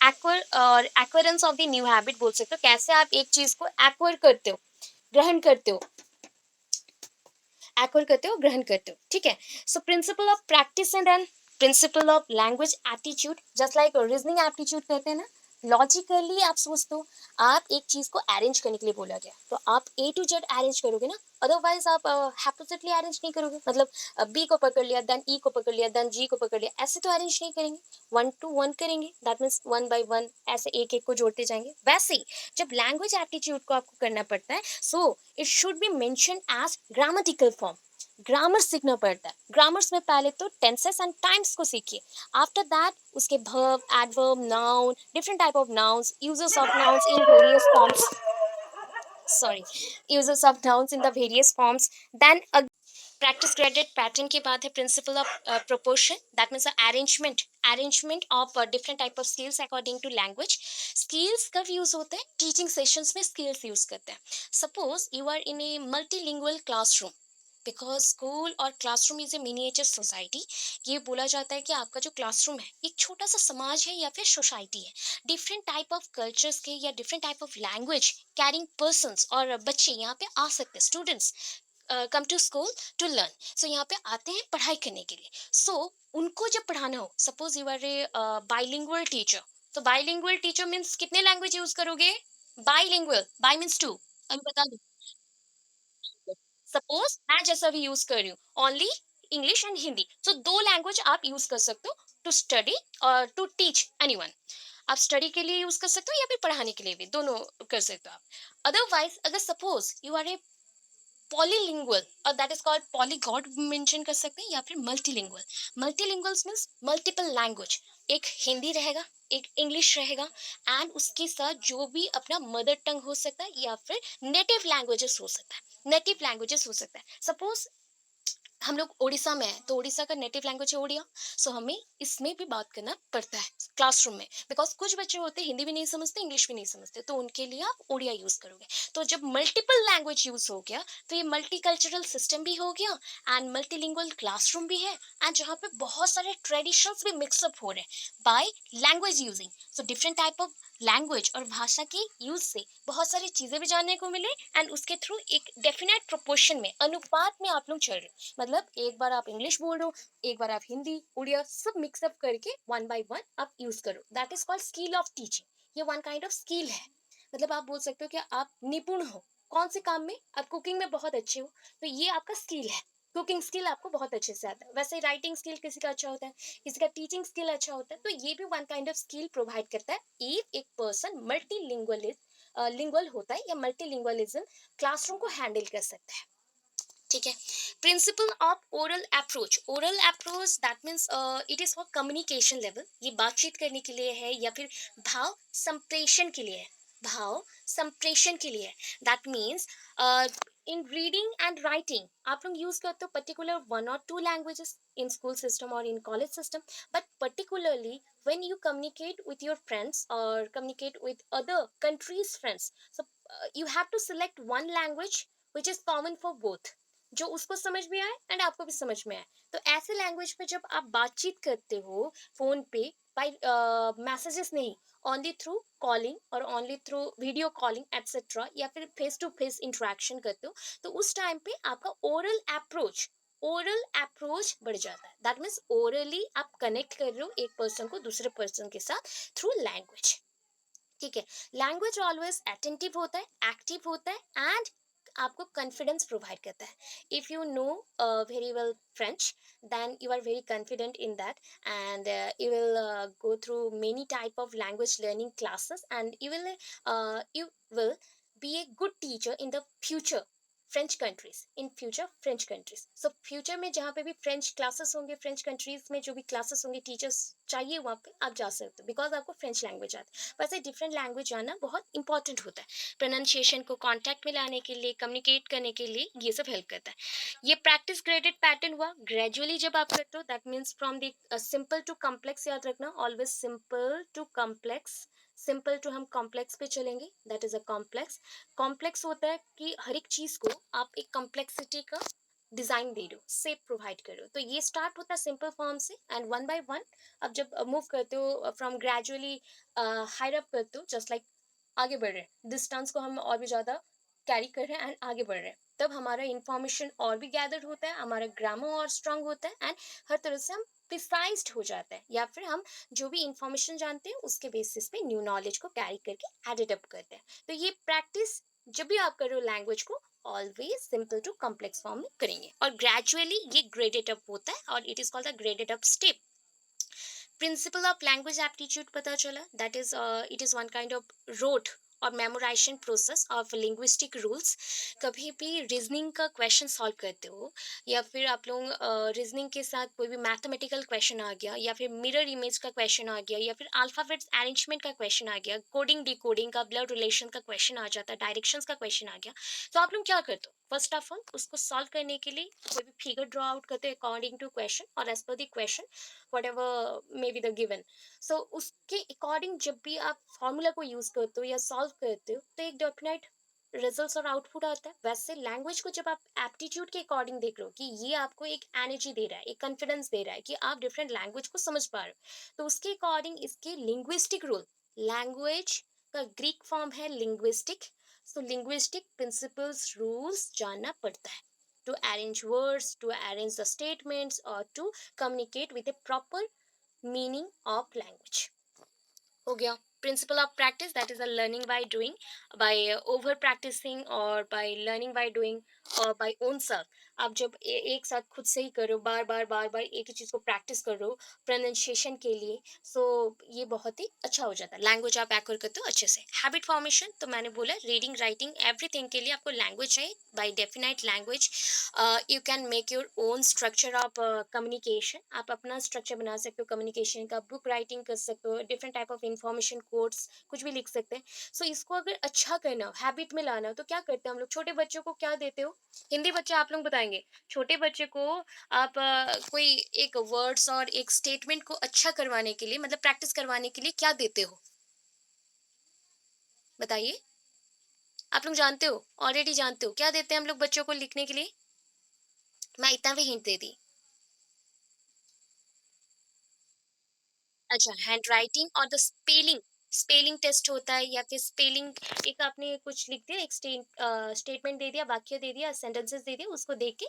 एक्वरेंस ऑफ द न्यू हैबिट बोल सकते हो। कैसे आप एक चीज़ को एक्वायर करते हो, ग्रहण करते हो, एक्वायर करते हो, ग्रहण करते हो, ठीक है। So principle of practice and then principle of language aptitude, just like reasoning aptitude कहते हैं ना, लॉजिकली आप सोचते हो, आप एक चीज को अरेंज करने के लिए बोला गया तो आप ए टू जेड अरेंज करोगे ना, अदरवाइज आप हैपोथेटिकली अरेंज नहीं करोगे, मतलब बी को पकड़ लिया देन ई को पकड़ लिया देन जी को पकड़ लिया, ऐसे तो अरेंज नहीं करेंगे, 1 to 1 करेंगे, दैट मीन्स 1 by 1 ऐसे एक एक को जोड़ते जाएंगे। वैसे ही जब लैंग्वेज एप्टीट्यूड को आपको करना पड़ता है, so it should be mention as grammatical form, grammar सीखना पड़ता है। ग्रामर्स में पहले तो टेंसेस एंड टाइम्स को सीखिए, आफ्टर दैट उसके verb, adverb, noun, different type of nouns, users of nouns in various forms, sorry, uses of nouns in the various forms, then practice graded pattern के बाद है principle of proportion, that means arrangement of different type of skills according to language. Skills कब use होते हैं? Teaching sessions में skills use करते हैं। Suppose you are in a multilingual classroom, because school और classroom is a miniature society. ये बोला जाता है कि आपका जो क्लासरूम है एक छोटा सा समाज है या फिर सोसाइटी है। डिफरेंट टाइप ऑफ कल्चर्स के या different type of language carrying persons और बच्चे यहाँ पे आ सकते हैं, students come to school to learn. So यहाँ पे आते हैं पढ़ाई करने के लिए। सो उनको जब पढ़ाना हो, suppose you are a bilingual teacher, तो बाइलिंगुअल टीचर मीन्स कितने लैंग्वेज यूज करोगे? Bilingual, bi means two. अभी बता दो। सपोज मैं जैसा भी यूज कर रही हूँ ओनली इंग्लिश एंड हिंदी, सो दो लैंग्वेज आप यूज कर सकते हो टू स्टडी और टू टीच एनीवन। आप स्टडी के लिए यूज कर सकते हो या फिर पढ़ाने के लिए भी, दोनों कर सकते हो आप। अदरवाइज अगर suppose you are a polylingual, और that is called polyglot mention कर सकते हैं, या फिर multilingual. Multilinguals means multiple language. एक हिंदी रहेगा, एक इंग्लिश रहेगा, एंड उसके साथ जो भी अपना मदर टंग हो सकता है या फिर नेटिव लैंग्वेजेस हो सकता है, नेटिव लैंग्वेजेस हो सकता है। सपोज हम लोग उड़ीसा में हैं, तो उड़ीसा का नेटिव लैंग्वेज है उड़िया। सो हमें इसमें भी बात करना पड़ता है क्लासरूम में, बिकॉज कुछ बच्चे होते हैं हिंदी भी नहीं समझते, इंग्लिश भी नहीं समझते, तो उनके लिए आप उड़िया यूज करोगे। तो जब मल्टीपल लैंग्वेज यूज हो गया, तो ये मल्टी कल्चरल सिस्टम भी हो गया एंड मल्टीलिंगुअल क्लासरूम भी है, एंड जहाँ पे बहुत सारे ट्रेडिशंस भी मिक्सअप हो रहे हैं by language using. So different type of language और भाषा की यूज से बहुत सारी चीजें भी जानने को मिले, एंड उसके थ्रू एक डेफिनेट प्रोपोर्शन में, अनुपात में आप लोग चल रहे हो। मतलब एक बार आप इंग्लिश बोल रहे हो, एक बार आप हिंदी उड़िया सब मिक्सअप करके वन बाय वन आप यूज करो, that is called skill of teaching. ये वन काइंड ऑफ स्किल है। मतलब आप बोल सकते हो कि आप निपुण हो कौन से काम में, आप कुकिंग में बहुत अच्छे हो, तो ये आपका स्किल है। कुकिंग स्किल आपको बहुत अच्छे से आता है। वैसे राइटिंग स्किल किसी का अच्छा होता है, किसी का टीचिंग स्किल अच्छा होता है, तो ये भी one kind of skill provide करता है इफ एक पर्सन मल्टी लिंगुअल होता है या मल्टीलिंगुअलिज्म क्लासरूम को हैंडल कर सकता है। ठीक है। Principle of oral approach, oral approach that means it is for communication level. ये बातचीत करने के लिए है या फिर भाव संप्रेषण के लिए है, भाव संप्रेषण के लिए है। That means in reading and writing आप लोग यूज करते हो पर्टिकुलर वन और two languages in school system और in college system, but particularly when you communicate with your friends or communicate with other countries friends, so you have to select one language which is common for both, जो उसको समझ में आए and आपको भी समझ में आए। तो ऐसे लैंग्वेज पे जब आप बातचीत करते हो फोन पे बाय मैसेजेस नहीं, ओनली थ्रू कॉलिंग और only through video calling etcetera, या फिर फेस टू फेस इंटरेक्शन करते हो, तो उस टाइम पे आपका ओरल अप्रोच बढ़ जाता है। दैट मीन्स ओरली आप कनेक्ट कर रहे हो एक पर्सन को दूसरे पर्सन के साथ थ्रू लैंग्वेज। ठीक है। लैंग्वेज ऑलवेज अटेंटिव होता है, एक्टिव होता है, एंड आपको कॉन्फिडेंस प्रोवाइड करता है। If you know very well French, then you are very confident in that, and you will go through many type of language learning classes, and you will be a good teacher in the future French countries, in future French countries. So future में जहाँ पे भी French classes होंगे, French countries में जो भी classes होंगे, teachers चाहिए वहाँ पे आप जा सकते हो, बिकॉज आपको फ्रेंच लैंग्वेज आता है। वैसे डिफरेंट लैंग्वेज आना बहुत इंपॉर्टेंट होता है प्रोनाउंसिएशन को कॉन्टैक्ट में लाने के लिए, कम्युनिकेट करने के लिए, ये सब हेल्प करता है। ये प्रैक्टिस ग्रेडेड पैटर्न हुआ। ग्रेजुअली जब आप करते हो, that means from the simple to complex, याद रखना always simple to complex. Simple to हम कॉम्प्लेक्स पे चलेंगे, that is a complex. Complex होता है कि हर एक चीज को आप एक कॉम्प्लेक्सिटी का डिजाइन दे रहे हो, शेप प्रोवाइड कर रहे हो। तो ये स्टार्ट होता है सिंपल फॉर्म से, एंड वन बाय वन अब जब मूव करते हो फ्रॉम ग्रेजुअली हायर अप करते हो, जस्ट लाइक आगे बढ़ रहे हैं, डिस्टेंस को हम और भी ज़्यादा कैरी कर रहे हैं एंड आगे बढ़ रहे हैं, तब हमारा इंफॉर्मेशन और भी गैदर होता है, हमारा ग्रामर और स्ट्रांग होता है, एंड हर तरह से हम प्रिसाइज्ड हो जाता है, या फिर हम जो भी इंफॉर्मेशन जानते हैं उसके बेसिस पे न्यू नॉलेज को कैरी करके एडिट अप करते हैं। तो ये प्रैक्टिस जब भी आप कर रहे हो लैंग्वेज को, always simple to complex form में करेंगे, और ग्रेजुअली ये ग्रेडेड अप होता है, और it is called the graded up step. Principle of language aptitude पता चला, that is it is one kind of rote और memorization process of linguistic rules. कभी भी रीजनिंग का क्वेश्चन सॉल्व करते हो या फिर आप लोग रीजनिंग के साथ कोई भी मैथमेटिकल क्वेश्चन आ गया या फिर मिरर इमेज का क्वेश्चन आ गया या फिर अल्फाबेट्स अरेंजमेंट का क्वेश्चन आ गया, कोडिंग डिकोडिंग का, ब्लड रिलेशन का क्वेश्चन आ जाता है, डायरेक्शंस का क्वेश्चन आ गया, तो आप लोग क्या करते हो? फर्स्ट ऑफ ऑल उसको सॉल्व करने के लिए कोई भी फिगर ड्रॉ आउट करते हो अकॉर्डिंग टू क्वेश्चन और as per the question whatever may be the given. So उसके अकॉर्डिंग जब भी आप फॉर्मूला को यूज करते हो या सॉल्व करते हो तो एक डेफिनेट रिजल्ट्स और आउटपुट आता है। वैसे लैंग्वेज को जब आप एप्टीट्यूड के अकॉर्डिंग देख रहे हो कि ये आपको एक एनर्जी दे रहा है, एक कॉन्फिडेंस दे रहा है कि आप डिफरेंट लैंग्वेज को समझ पा रहे हो, तो उसके अकॉर्डिंग इसके लिंग्विस्टिक रूल, लैंग्वेज का ग्रीक फॉर्म है linguistic, so linguistic principles rules जानना पड़ता है to arrange words, to arrange the statements और to communicate with a proper meaning of language. हो गया principle of practice, that is a learning by doing, by over practicing और by learning by doing और by own self. आप जब एक साथ खुद से ही करो, बार बार एक ही चीज़ को प्रैक्टिस करो प्रोनाउंसिएशन के लिए, सो ये बहुत ही अच्छा हो जाता है, लैंग्वेज आप एक्वायर करते हो अच्छे से। हैबिट फॉर्मेशन तो मैंने बोला रीडिंग राइटिंग एवरीथिंग के लिए आपको लैंग्वेज चाहिए, by definite language you can make your own structure of communication, आप अपना स्ट्रक्चर बना सकते हो कम्युनिकेशन का, बुक राइटिंग कर सकते हो, different type of information codes कुछ भी लिख सकते हैं। सो इसको अगर अच्छा करना हो, हैबिट में लाना हो, तो क्या करते हैं हम लोग? छोटे बच्चों को क्या देते हो? हिंदी बच्चे आप लोग बताएंगे, छोटे बच्चे को आप कोई एक वर्ड्स और एक स्टेटमेंट को अच्छा करवाने के लिए, मतलब प्रैक्टिस करवाने के लिए क्या देते हो? बताइए, आप लोग जानते हो, ऑलरेडी जानते हो क्या देते हैं हम लोग बच्चों को लिखने के लिए? मैं इतना भी हिंट दे दी। अच्छा, हैंडराइटिंग और द स्पेलिंग, स्पेलिंग टेस्ट होता है या फिर स्पेलिंग, एक आपने कुछ लिख दिया, एक स्टेटमेंट दे दिया, वाक्य दे दिया, सेंटेंसेस दे दिया, उसको देख के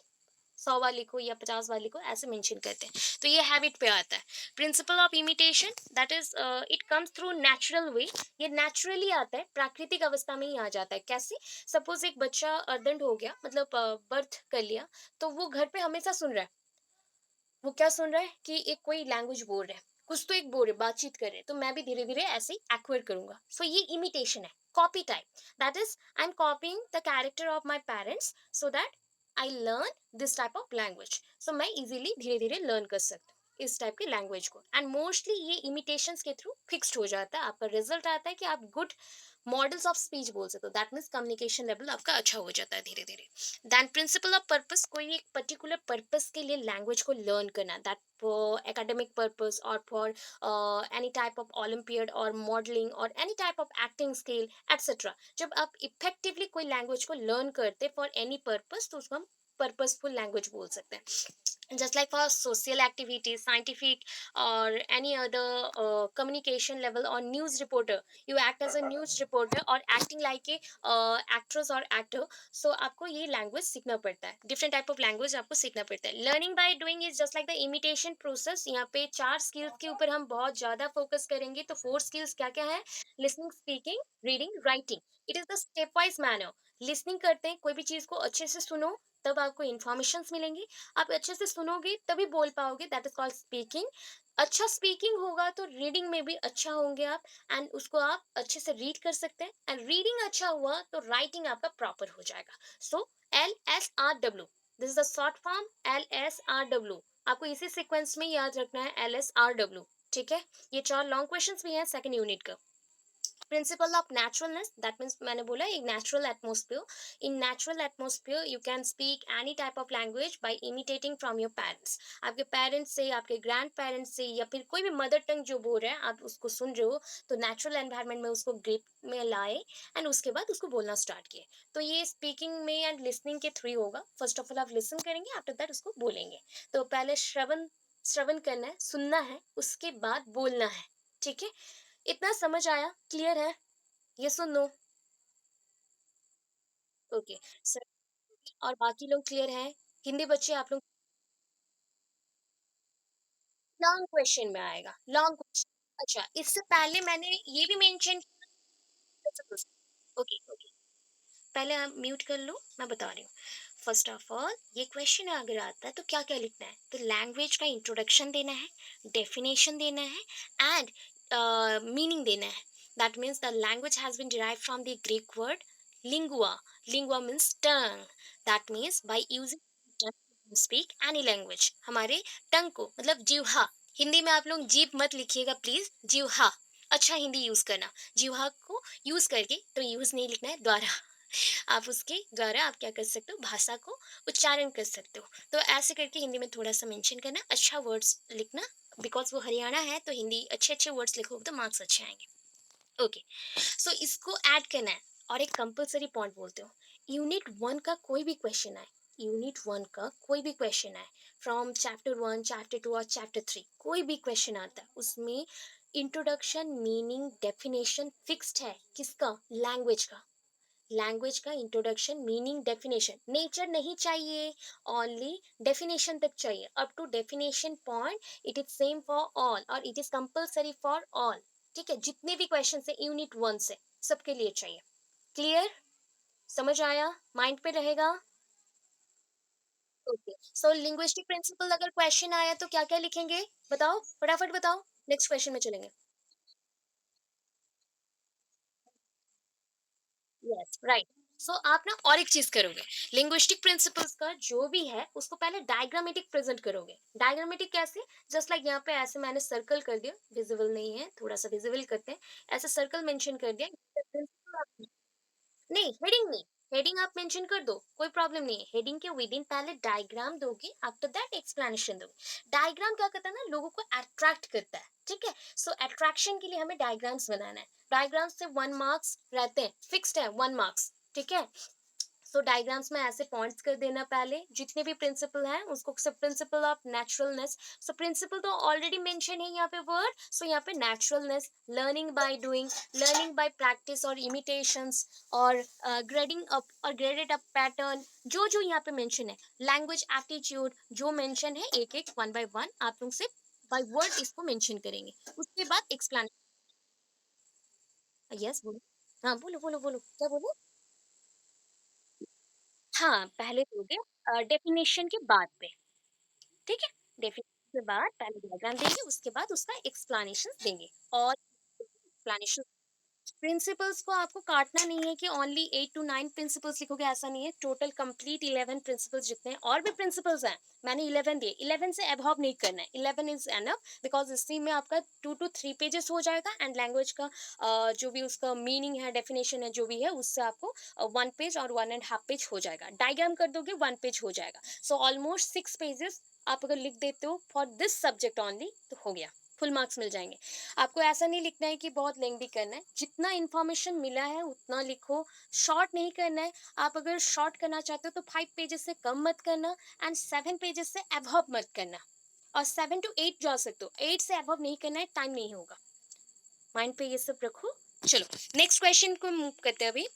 100 बार लिखो या 50 बार लिखो, ऐसे मेंशन करते हैं। तो ये हैबिट पे आता है। Principle of imitation, that is it comes through natural way, ये नेचुरली आता है, प्राकृतिक अवस्था में ही आ जाता है। कैसे? सपोज एक बच्चा अर्धंड हो गया, मतलब बर्थ कर लिया, तो वो घर पे हमेशा सुन रहा है, वो क्या सुन रहा है कि एक कोई लैंग्वेज बोल रहा है, कुछ तो एक बोल रहे, बातचीत कर रहे हैं, तो मैं भी धीरे धीरे ऐसे ही एक्वायर करूंगा। सो ये इमिटेशन है, copy type, that is I am copying the character of my parents so that I learn this type of language. So मैं इजीली धीरे धीरे लर्न कर सकती हूँ इस टाइप की लैंग्वेज को, एंड मोस्टली ये इमिटेशंस के थ्रू फिक्स्ड हो जाता है, आपका रिजल्ट आता है कि आप गुड मॉडल्स ऑफ स्पीच बोल सकते हो, दैट मीन्स कम्युनिकेशन लेवल आपका अच्छा हो जाता है धीरे धीरे। देन प्रिंसिपल ऑफ पर्पस, कोई एक पर्टिकुलर पर्पस के लिए लैंग्वेज को लर्न करना, दैट फॉर एकेडमिक पर्पस और for any type of Olympiad और मॉडलिंग और any type of acting skill etcetera. जब आप इफेक्टिवली कोई लैंग्वेज को लर्न करते फॉर एनी पर्पस, तो उसको हम पर्पसफुल लैंग्वेज बोल सकते हैं। just like for social activities, scientific or any other communication level or news reporter, you act as a news reporter or acting like a actress or actor, so आपको ये language सीखना पड़ता है, different type of language आपको सीखना पड़ता है। learning by doing is just like the imitation process। यहाँ पे 4 skills के ऊपर हम बहुत ज़्यादा focus करेंगे, तो 4 skills क्या क्या है? listening, speaking, reading, writing। it is the stepwise manner। listening करते हैं, कोई भी चीज़ को अच्छे से सुनो, तब आपको इन्फॉर्मेशंस मिलेंगी, आप अच्छे से सुनोगे तभी बोल पाओगे, दैट इज कॉल्ड स्पीकिंग। अच्छा स्पीकिंग होगा तो रीडिंग में भी अच्छा होंगे आप, एंड उसको आप अच्छे से रीड कर सकते हैं, एंड रीडिंग अच्छा हुआ तो राइटिंग आपका प्रॉपर हो जाएगा। सो LSRW, this is the short form, LSRW। आपको इसी सीक्वेंस में याद रखना है, LSRW। ठीक है, ये 4 लॉन्ग क्वेश्चंस भी हैं सेकंड यूनिट का। Principal of naturalness, that means मैंने बोला एक natural atmosphere, in natural atmosphere you can speak any type of language by imitating from your parents. आपके पेरेंट्स से, आपके ग्रैंड पेरेंट्स से, या फिर कोई भी मदर टंग जो बोल रहे हैं आप उसको सुन रहे हो, तो नेचुरल एनवायरनमेंट में उसको ग्रिप में लाए, एंड उसके बाद उसको बोलना स्टार्ट किए। तो ये स्पीकिंग में एंड लिसनिंग के थ्रू होगा। फर्स्ट ऑफ ऑल आप लिसन करेंगे, आफ्टर दैट उसको बोलेंगे। तो पहले श्रवण, श्रवण करना है, सुनना है, उसके बाद बोलना है। ठीक है, इतना समझ आया? क्लियर है? ये सुन लो। ओके सर, और बाकी लोग क्लियर हैं? हिंदी बच्चे आप लोग, लॉन्ग क्वेश्चन में आएगा, लॉन्ग क्वेश्चन। अच्छा, इससे पहले मैंने ये भी मेंशन किया। ओके ओके, पहले आप म्यूट कर लो, मैं बता रही हूँ। फर्स्ट ऑफ ऑल ये क्वेश्चन अगर आता है तो क्या क्या लिखना है? तो लैंग्वेज का इंट्रोडक्शन देना है, डेफिनेशन देना है, एंड मीनिंग देना है। That means the language has been derived from the Greek word lingua. Lingua means tongue. That means by using tongue to speak any language. हमारे टंग को मतलब जीह्वा, हिंदी में आप लोग जीभ मत लिखिएगा प्लीज, जीह्वा अच्छा हिंदी यूज करना। जीह्वा को यूज करके, तो यूज नहीं लिखना है, द्वारा आप उसके द्वारा आप क्या कर सकते हो, भाषा को उच्चारण कर सकते हो। तो ऐसे करके हिंदी में थोड़ा सा मेंशन करना, अच्छा वर्ड्स लिखना, बिकॉज वो हरियाणा है तो हिंदी अच्छे अच्छे वर्ड्स लिखोगे तो मार्क्स अच्छे आएंगे। ओके, सो इसको ऐड करना है। और एक कंपलसरी पॉइंट बोलते हो, यूनिट 1 का कोई भी क्वेश्चन आए, यूनिट 1 का कोई भी क्वेश्चन आए, फ्रॉम चैप्टर 1, चैप्टर 2 और चैप्टर 3, कोई भी क्वेश्चन आता है उसमें इंट्रोडक्शन, मीनिंग, डेफिनेशन फिक्स्ड है। किसका? लैंग्वेज का। लैंग्वेज का इंट्रोडक्शन, मीनिंग, डेफिनेशन, नेचर नहीं चाहिए, ओनली डेफिनेशन तक चाहिए। Up to definition point it is same for all और it is compulsory for all. ठीक है, जितने भी क्वेश्चन है यूनिट 1 से सबके लिए चाहिए। क्लियर? समझ आया? माइंड पे रहेगा? ओके, सो लिंग्विस्टिक प्रिंसिपल अगर क्वेश्चन आया तो क्या क्या लिखेंगे, बताओ फटाफट बताओ, नेक्स्ट क्वेश्चन में चलेंगे। Yes, right. सो आप ना और एक चीज करोगे, लिंग्विस्टिक प्रिंसिपल्स का जो भी है उसको पहले डायग्रामेटिक प्रेजेंट करोगे। डायग्रामेटिक कैसे? जस्ट लाइक यहाँ पे ऐसे मैंने सर्कल कर दिया, विजिबल नहीं है, थोड़ा सा विजिबल करते हैं, ऐसे सर्कल मेंशन कर दिया। नहीं, हेडिंग नहीं, हेडिंग आप मेंशन कर दो, कोई प्रॉब्लम नहीं है। हेडिंग के विद इन पहले डायग्राम दोगे, आफ्टर दैट एक्सप्लेनेशन दोगे। डायग्राम क्या करता है ना, लोगों को अट्रैक्ट करता है। ठीक है, सो अट्रैक्शन के लिए हमें डायग्राम्स बनाना है। डायग्राम्स से 1 मार्क्स रहते हैं, फिक्स्ड है 1 मार्क्स। ठीक है, सो डायग्राम्स में ऐसे पॉइंट्स कर देना पहले, जितने भी प्रिंसिपल हैं उसको, सब principle of naturalness. So principle तो ऑलरेडी मेंशन है यहाँ पे वर्ड, सो यहाँ पे naturalness, learning by doing, learning by practice और इमिटेशंस, और ग्रेडिंग अप और ग्रेडेड अप पैटर्न, जो जो यहाँ पे मेंशन है, लैंग्वेज एप्टीट्यूड जो मेंशन है, एक एक 1 by 1 आप लोग से बाय वर्ड इसको मेंशन करेंगे। उसके बाद एक्सप्लेन। यस बोलो। हाँ बोलो बोलो बोलो, क्या बोलो? हाँ, पहले दोगे डेफिनेशन के बाद पे, ठीक है? डेफिनेशन के बाद पहले डायग्राम देंगे, उसके बाद उसका एक्सप्लेनेशन देंगे। और एक्सप्लेनेशन, प्रिंसिपल्स को आपको काटना नहीं है कि ओनली 8 to 9 प्रिंसिपल्स लिखोगे, ऐसा नहीं है। टोटल कंप्लीट 11 प्रिंसिपल्स जितने हैं, और भी प्रिंसिपल्स हैं, मैंने 11 दिए, 11 से अबव नहीं करना है, 11 इज एनफ, बिकॉज इसी में आपका 2 to 3 पेजेस हो जाएगा। एंड लैंग्वेज का जो भी उसका मीनिंग है, डेफिनेशन है, जो भी है, उससे आपको 1 पेज और 1.5 पेज हो जाएगा। डायग्राम कर दोगे 1 पेज हो जाएगा। सो ऑलमोस्ट 6 पेजेस आप अगर लिख देते हो फॉर दिस सब्जेक्ट ओनली, तो हो गया, फुल मार्क्स मिल जाएंगे। आपको ऐसा नहीं लिखना है कि बहुत लेंथी करना है, जितना इन्फॉर्मेशन मिला है उतना लिखो, शॉर्ट नहीं करना है। आप अगर शॉर्ट करना चाहते हो तो 5 पेजेस से कम मत करना, एंड 7 पेजेस से अबव मत करना, और 7 to 8 जा सकते हो, 8 से अबव नहीं करना है, टाइम नहीं होगा। माइंड पे ये सब रखो। चलो नेक्स्ट क्वेश्चन को मूव करते हैं अभी।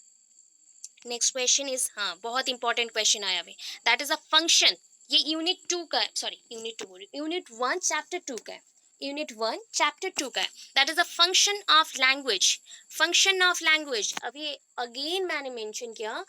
नेक्स्ट क्वेश्चन इज, हाँ बहुत इंपॉर्टेंट क्वेश्चन आया अभी, दैट इज अ फंक्शन। ये यूनिट 2 का है, सॉरी यूनिट 2 बोल रही हूँ, यूनिट 1 चैप्टर 2 का है, यूनिट 1 चैप्टर 2 का है। That is a function of language. Function of language, अभी अगेन मैंने मेंशन किया,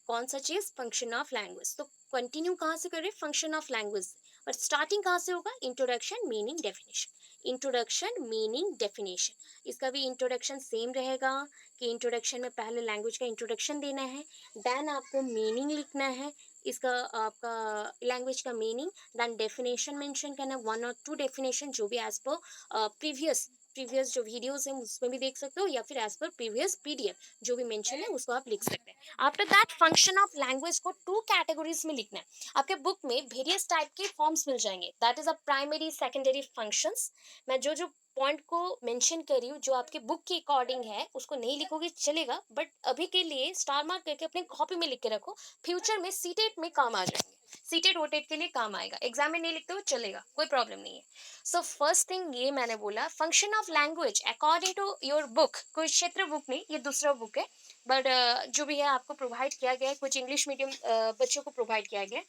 कौन सा चीज? Function of language. तो कंटिन्यू कहाँ से करें? Function of language. और स्टार्टिंग कहाँ से होगा? Introduction, meaning, definition. Introduction, meaning, definition. इसका भी इंट्रोडक्शन सेम रहेगा कि इंट्रोडक्शन में पहले लैंग्वेज का इंट्रोडक्शन देना है, देन आपको मीनिंग लिखना है, इसका आपका लैंग्वेज का मीनिंग, देन डेफिनेशन मेंशन करना, 1 or 2 डेफिनेशन, जो भी एज पर प्रीवियस प्रीवियस जो वीडियोस हैं उसमें भी देख सकते हो, या फिर एज पर प्रीवियस पीडीएफ जो भी मेंशन है उसको आप लिख सकते हैं। After that function of language को 2 कैटेगरीज में लिखना है। आपके बुक में वेरियस टाइप के फॉर्म्स मिल जाएंगे, that is a primary, secondary functions. मैं जो जो पॉइंट को मेंशन कर रही हूँ, जो आपके बुक के अकॉर्डिंग है उसको नहीं लिखोगे चलेगा, बट अभी के लिए स्टार मार्क करके अपने कॉपी में लिख के रखो, फ्यूचर में सीटेट में काम आ जाएंगे, सीटेट वोटेट के लिए काम आएगा। एग्जाम में नहीं लिखते हो चलेगा, कोई प्रॉब्लम नहीं है। सो फर्स्ट थिंग ये मैंने बोला, function of language according to your book, कोई क्षेत्र बुक नहीं, ये दूसरा बुक है, बट जो भी है आपको प्रोवाइड किया गया है, कुछ इंग्लिश मीडियम बच्चों को प्रोवाइड किया गया है।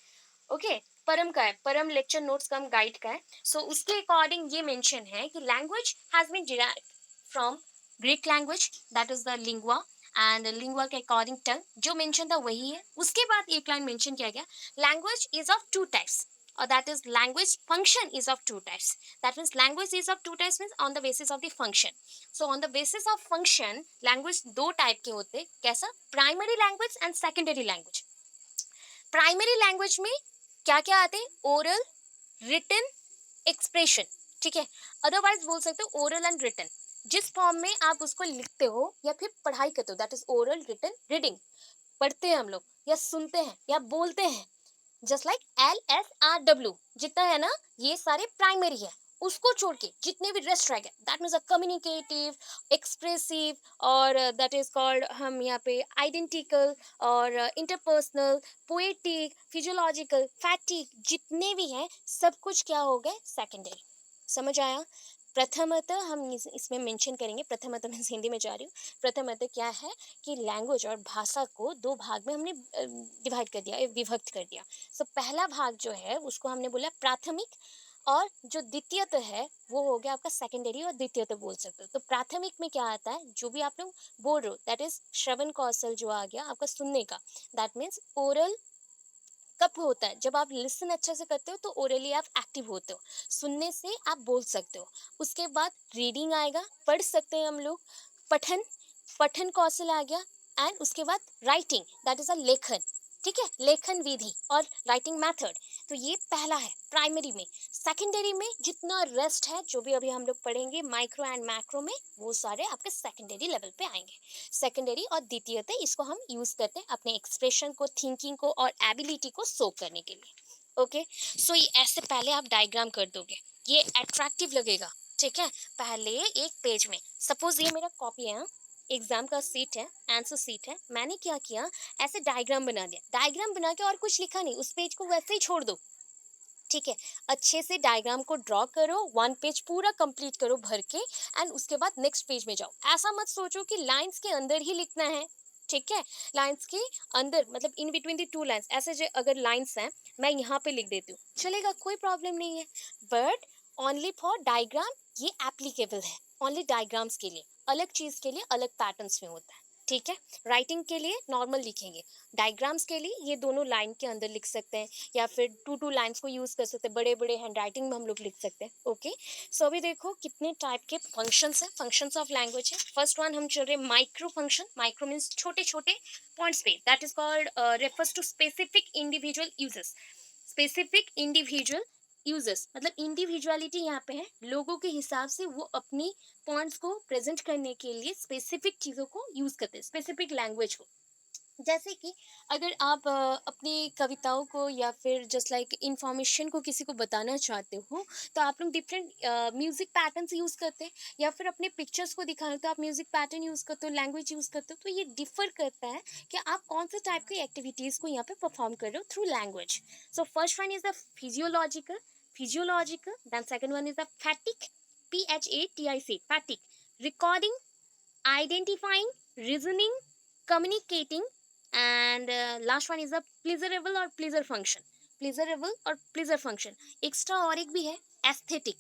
ओके, परम का है, परम लेक्चर नोट्स कम गाइड का है। सो उसके अकॉर्डिंग ये मेंशन है कि language has been derived from Greek language, that is the lingua, and lingua के अकॉर्डिंग टंग, जो मेंशन था वही है। उसके बाद एक लाइन मेंशन किया गया, language is of 2 types, or that is language function is of two types. That means language is of two types means on the basis of the function. So on the basis of function language दो type के होते, कैसा? Primary language and secondary language. Primary language में क्या क्या आते हैं? Oral, written, expression. ठीक है, अदरवाइज बोल सकते हो ओरल एंड रिटन. जिस फॉर्म में आप उसको लिखते हो या फिर पढ़ाई करते हो, that is oral, written, reading. पढ़ते हैं हम लोग या सुनते हैं या बोलते हैं, जस्ट लाइक LSRW जितना है ना, ये सारे प्राइमरी है. उसको छोड़ के जितने भी रेस्ट रह गए, that means a communicative, expressive, और दैट इज कॉल्ड हम यहाँ पे आइडेंटिकल और इंटरपर्सनल, पोएटिक, फिजियोलॉजिकल, फैटिक, जितने भी हैं सब कुछ क्या हो गए? सेकेंडरी. समझ आया? प्रथमतः हम इसमें मेंशन करेंगे. प्रथमतः मैं हिंदी में जा रही हूँ. प्रथमतः क्या है कि लैंग्वेज और भाषा को दो भाग में हमने डिवाइड कर दिया, विभक्त कर दिया. सो पहला भाग जो है उसको हमने बोला प्राथमिक, और जो द्वितीयत है वो हो गया आपका सेकेंडरी और द्वितीयत बोल सकते हो. तो प्राथमिक में क्या आता है? जो भी आप लोग बोल रहे हो, दैट इज श्रवण कौशल जो आ गया आपका सुनने का. दैट मीन्स ओरल कब होता है? जब आप लिसन अच्छे से करते हो तो ओरली आप एक्टिव होते हो, सुनने से आप बोल सकते हो. उसके बाद रीडिंग आएगा, पढ़ सकते हैं हम लोग. पठन, पठन कौशल आ गया. एंड उसके बाद राइटिंग, दैट इज अ लेखन. ठीक है, लेखन विधि और राइटिंग मेथड. तो ये पहला है प्राइमरी में. सेकेंडरी में जितना रेस्ट है, जो भी अभी हम लोग पढ़ेंगे माइक्रो एंड मैक्रो में, वो सारे आपके सेकेंडरी लेवल पे आएंगे. सेकेंडरी और द्वितीयता इसको हम यूज करते हैं अपने एक्सप्रेशन को, थिंकिंग को और एबिलिटी को शो करने के लिए. ओके, सो ये ऐसे पहले आप डायग्राम कर दोगे, ये अट्रैक्टिव लगेगा. ठीक है, पहले एक पेज में, सपोज ये मेरा कॉपी है, एग्जाम का सीट है, आंसर सीट है. मैंने क्या किया, ऐसे डायग्राम बना दिया. डायग्राम बना के और कुछ लिखा नहीं, उस पेज को वैसे ही छोड़ दो. ठीक है, अच्छे से डायग्राम को ड्रॉ करो, वन पेज पूरा कंप्लीट करो भर के, एंड उसके बाद नेक्स्ट पेज में जाओ. ऐसा मत सोचो कि लाइंस के अंदर ही लिखना है. ठीक है, लाइंस के अंदर मतलब in between the two lines, ऐसे जो अगर लाइंस हैं मैं यहाँ पे लिख देती हूँ, चलेगा, कोई प्रॉब्लम नहीं है. बट ओनली फॉर डायग्राम ये एप्लीकेबल है, ओनली डायग्राम्स के लिए. अलग चीज के लिए अलग पैटर्न्स में होता है. ठीक है, राइटिंग के लिए नॉर्मल लिखेंगे, डायग्राम्स के लिए ये दोनों लाइन के अंदर लिख सकते हैं, या फिर टू टू लाइन्स को यूज कर सकते हैं, बड़े बड़े हैंड राइटिंग में हम लोग लिख सकते हैं. ओके, सो अभी देखो कितने टाइप के फंक्शंस हैं, फंक्शंस ऑफ लैंग्वेज है. फर्स्ट वन हम चल रहे माइक्रो फंक्शन. माइक्रो मीन्स छोटे छोटे पॉइंट्स पे, that is called refers to specific individual uses. Specific individual users मतलब इंडिविजुअलिटी यहाँ पे है, लोगों के हिसाब से वो अपनी पॉइंट्स को प्रेजेंट करने के लिए स्पेसिफिक चीज़ों को यूज करते हैं, स्पेसिफिक लैंग्वेज को. जैसे कि अगर आप अपनी कविताओं को या फिर जस्ट लाइक इंफॉर्मेशन को किसी को बताना चाहते हो, तो आप लोग डिफरेंट म्यूजिक पैटर्न्स यूज़ करते हैं, या फिर अपने पिक्चर्स को दिखाना तो आप म्यूजिक पैटर्न यूज़ करते हो, लैंग्वेज यूज़ करते हो. तो ये डिफर करता है कि आप कौन से टाइप की एक्टिविटीज़ को यहाँ पे परफॉर्म कर रहे हो through language. So first one is the physiological. Physiological, then second one is the phatic, PHATIC, phatic. Recording, identifying, reasoning, communicating, and last one is the pleasurable or pleasure function. pleasurable और pleasure function. Extra और एक भी है aesthetic.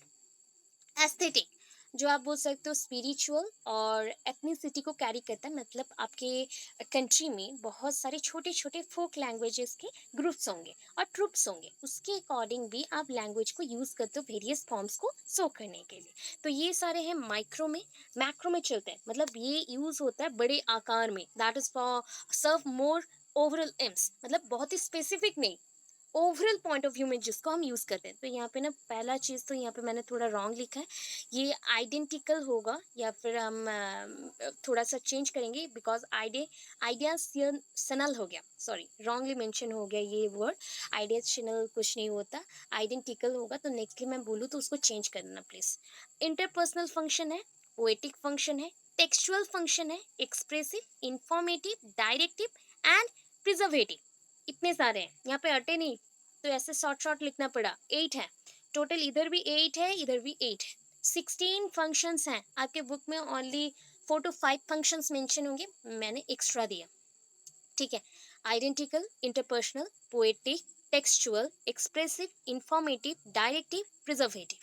Aesthetic जो आप बोल सकते हो स्पिरिचुअल और एथनिसिटी को कैरी करता है, मतलब आपके कंट्री में बहुत सारे छोटे छोटे फोक लैंग्वेजेस के ग्रुप्स होंगे और ट्रुप्स होंगे, उसके अकॉर्डिंग भी आप लैंग्वेज को यूज़ करते हो वेरियस फॉर्म्स को शो करने के लिए. तो ये सारे हैं माइक्रो में. मैक्रो में चलते हैं, मतलब ये यूज़ होता है बड़े आकार में, that is for serve more overall aims, मतलब बहुत ही स्पेसिफिक नहीं, ओवरऑल पॉइंट ऑफ व्यू में जिसको हम यूज़ करते हैं. तो यहाँ पे ना पहला चीज़ तो यहाँ पे मैंने थोड़ा रॉन्ग लिखा है, ये आइडेंटिकल होगा, या फिर हम थोड़ा सा चेंज करेंगे बिकॉज आइडियाशनल हो गया, सॉरी रॉन्गली मेंशन हो गया ये वर्ड. आइडियाशनल कुछ नहीं होता, आइडेंटिकल होगा. तो नेक्स्टली मैं बोलूँ तो उसको चेंज करना प्लीज़. इंटरपर्सनल फंक्शन है, पोएटिक फंक्शन है, टेक्सचुअल फंक्शन है, expressive, informative, directive and preservative. इतने सारे हैं, यहाँ पे अटे नहीं, तो ऐसे शॉर्ट शॉर्ट लिखना पड़ा. 8 है टोटल, इधर भी 8 है, इधर भी 8 है. 16 फंक्शंस हैं आपके बुक में, ओनली 4 to 5 फंक्शंस मेंशन होंगे, मैंने एक्स्ट्रा दिया. ठीक है, identical, interpersonal, poetic, textual, expressive, informative, directive, preservative.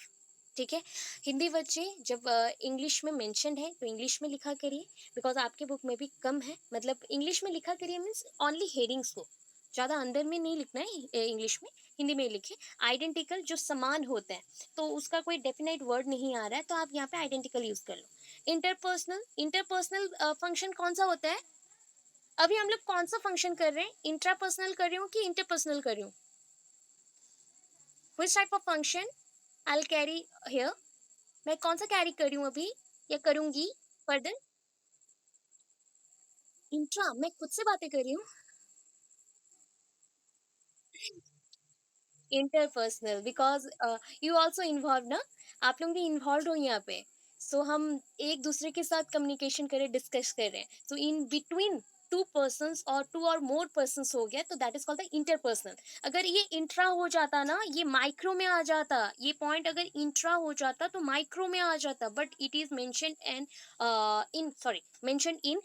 ठीक है, हिंदी बच्चे जब इंग्लिश में मेंशनड है तो इंग्लिश में लिखा करिए, बिकॉज आपके बुक में भी कम है, मतलब इंग्लिश में लिखा करिए मीन्स ओनली हेडिंग्स को, ज़्यादा अंदर में नहीं लिखना है इंग्लिश में, हिंदी में लिखे। आइडेंटिकल जो समान होता है, तो उसका कोई डेफिनेट वर्ड नहीं आ रहा है, तो आप यहाँ पे आइडेंटिकल यूज कर लो। इंटरपर्सनल, इंटरपर्सनल फंक्शन कौन सा होता है? अभी हम लोग कौन सा फंक्शन कर रहे हैं? इंट्रापर्सनल कर रही हूँ कि इंटरपर्सनल कर रही हूँ? Which type of function I carry here? मैं कौन सा कैरी कर रही हूँ अभी या करूंगी फर्दर? इंट्रा, मैं खुद से बातें कर रही हूँ। Interpersonal because you also involve ना, आप लोग भी इन्वॉल्व हो यहाँ पे। सो हम एक दूसरे के साथ कम्युनिकेशन करें, डिस्कस कर रहे हैं, सो इन बिटवीन टू पर्सन्स और टू और मोर पर्सन्स हो गया, तो that is called the interpersonal. अगर ये इंट्रा हो जाता ना, ये माइक्रो में आ जाता, ये पॉइंट अगर इंट्रा हो जाता तो माइक्रो में आ जाता, but it is mention and in sorry mention in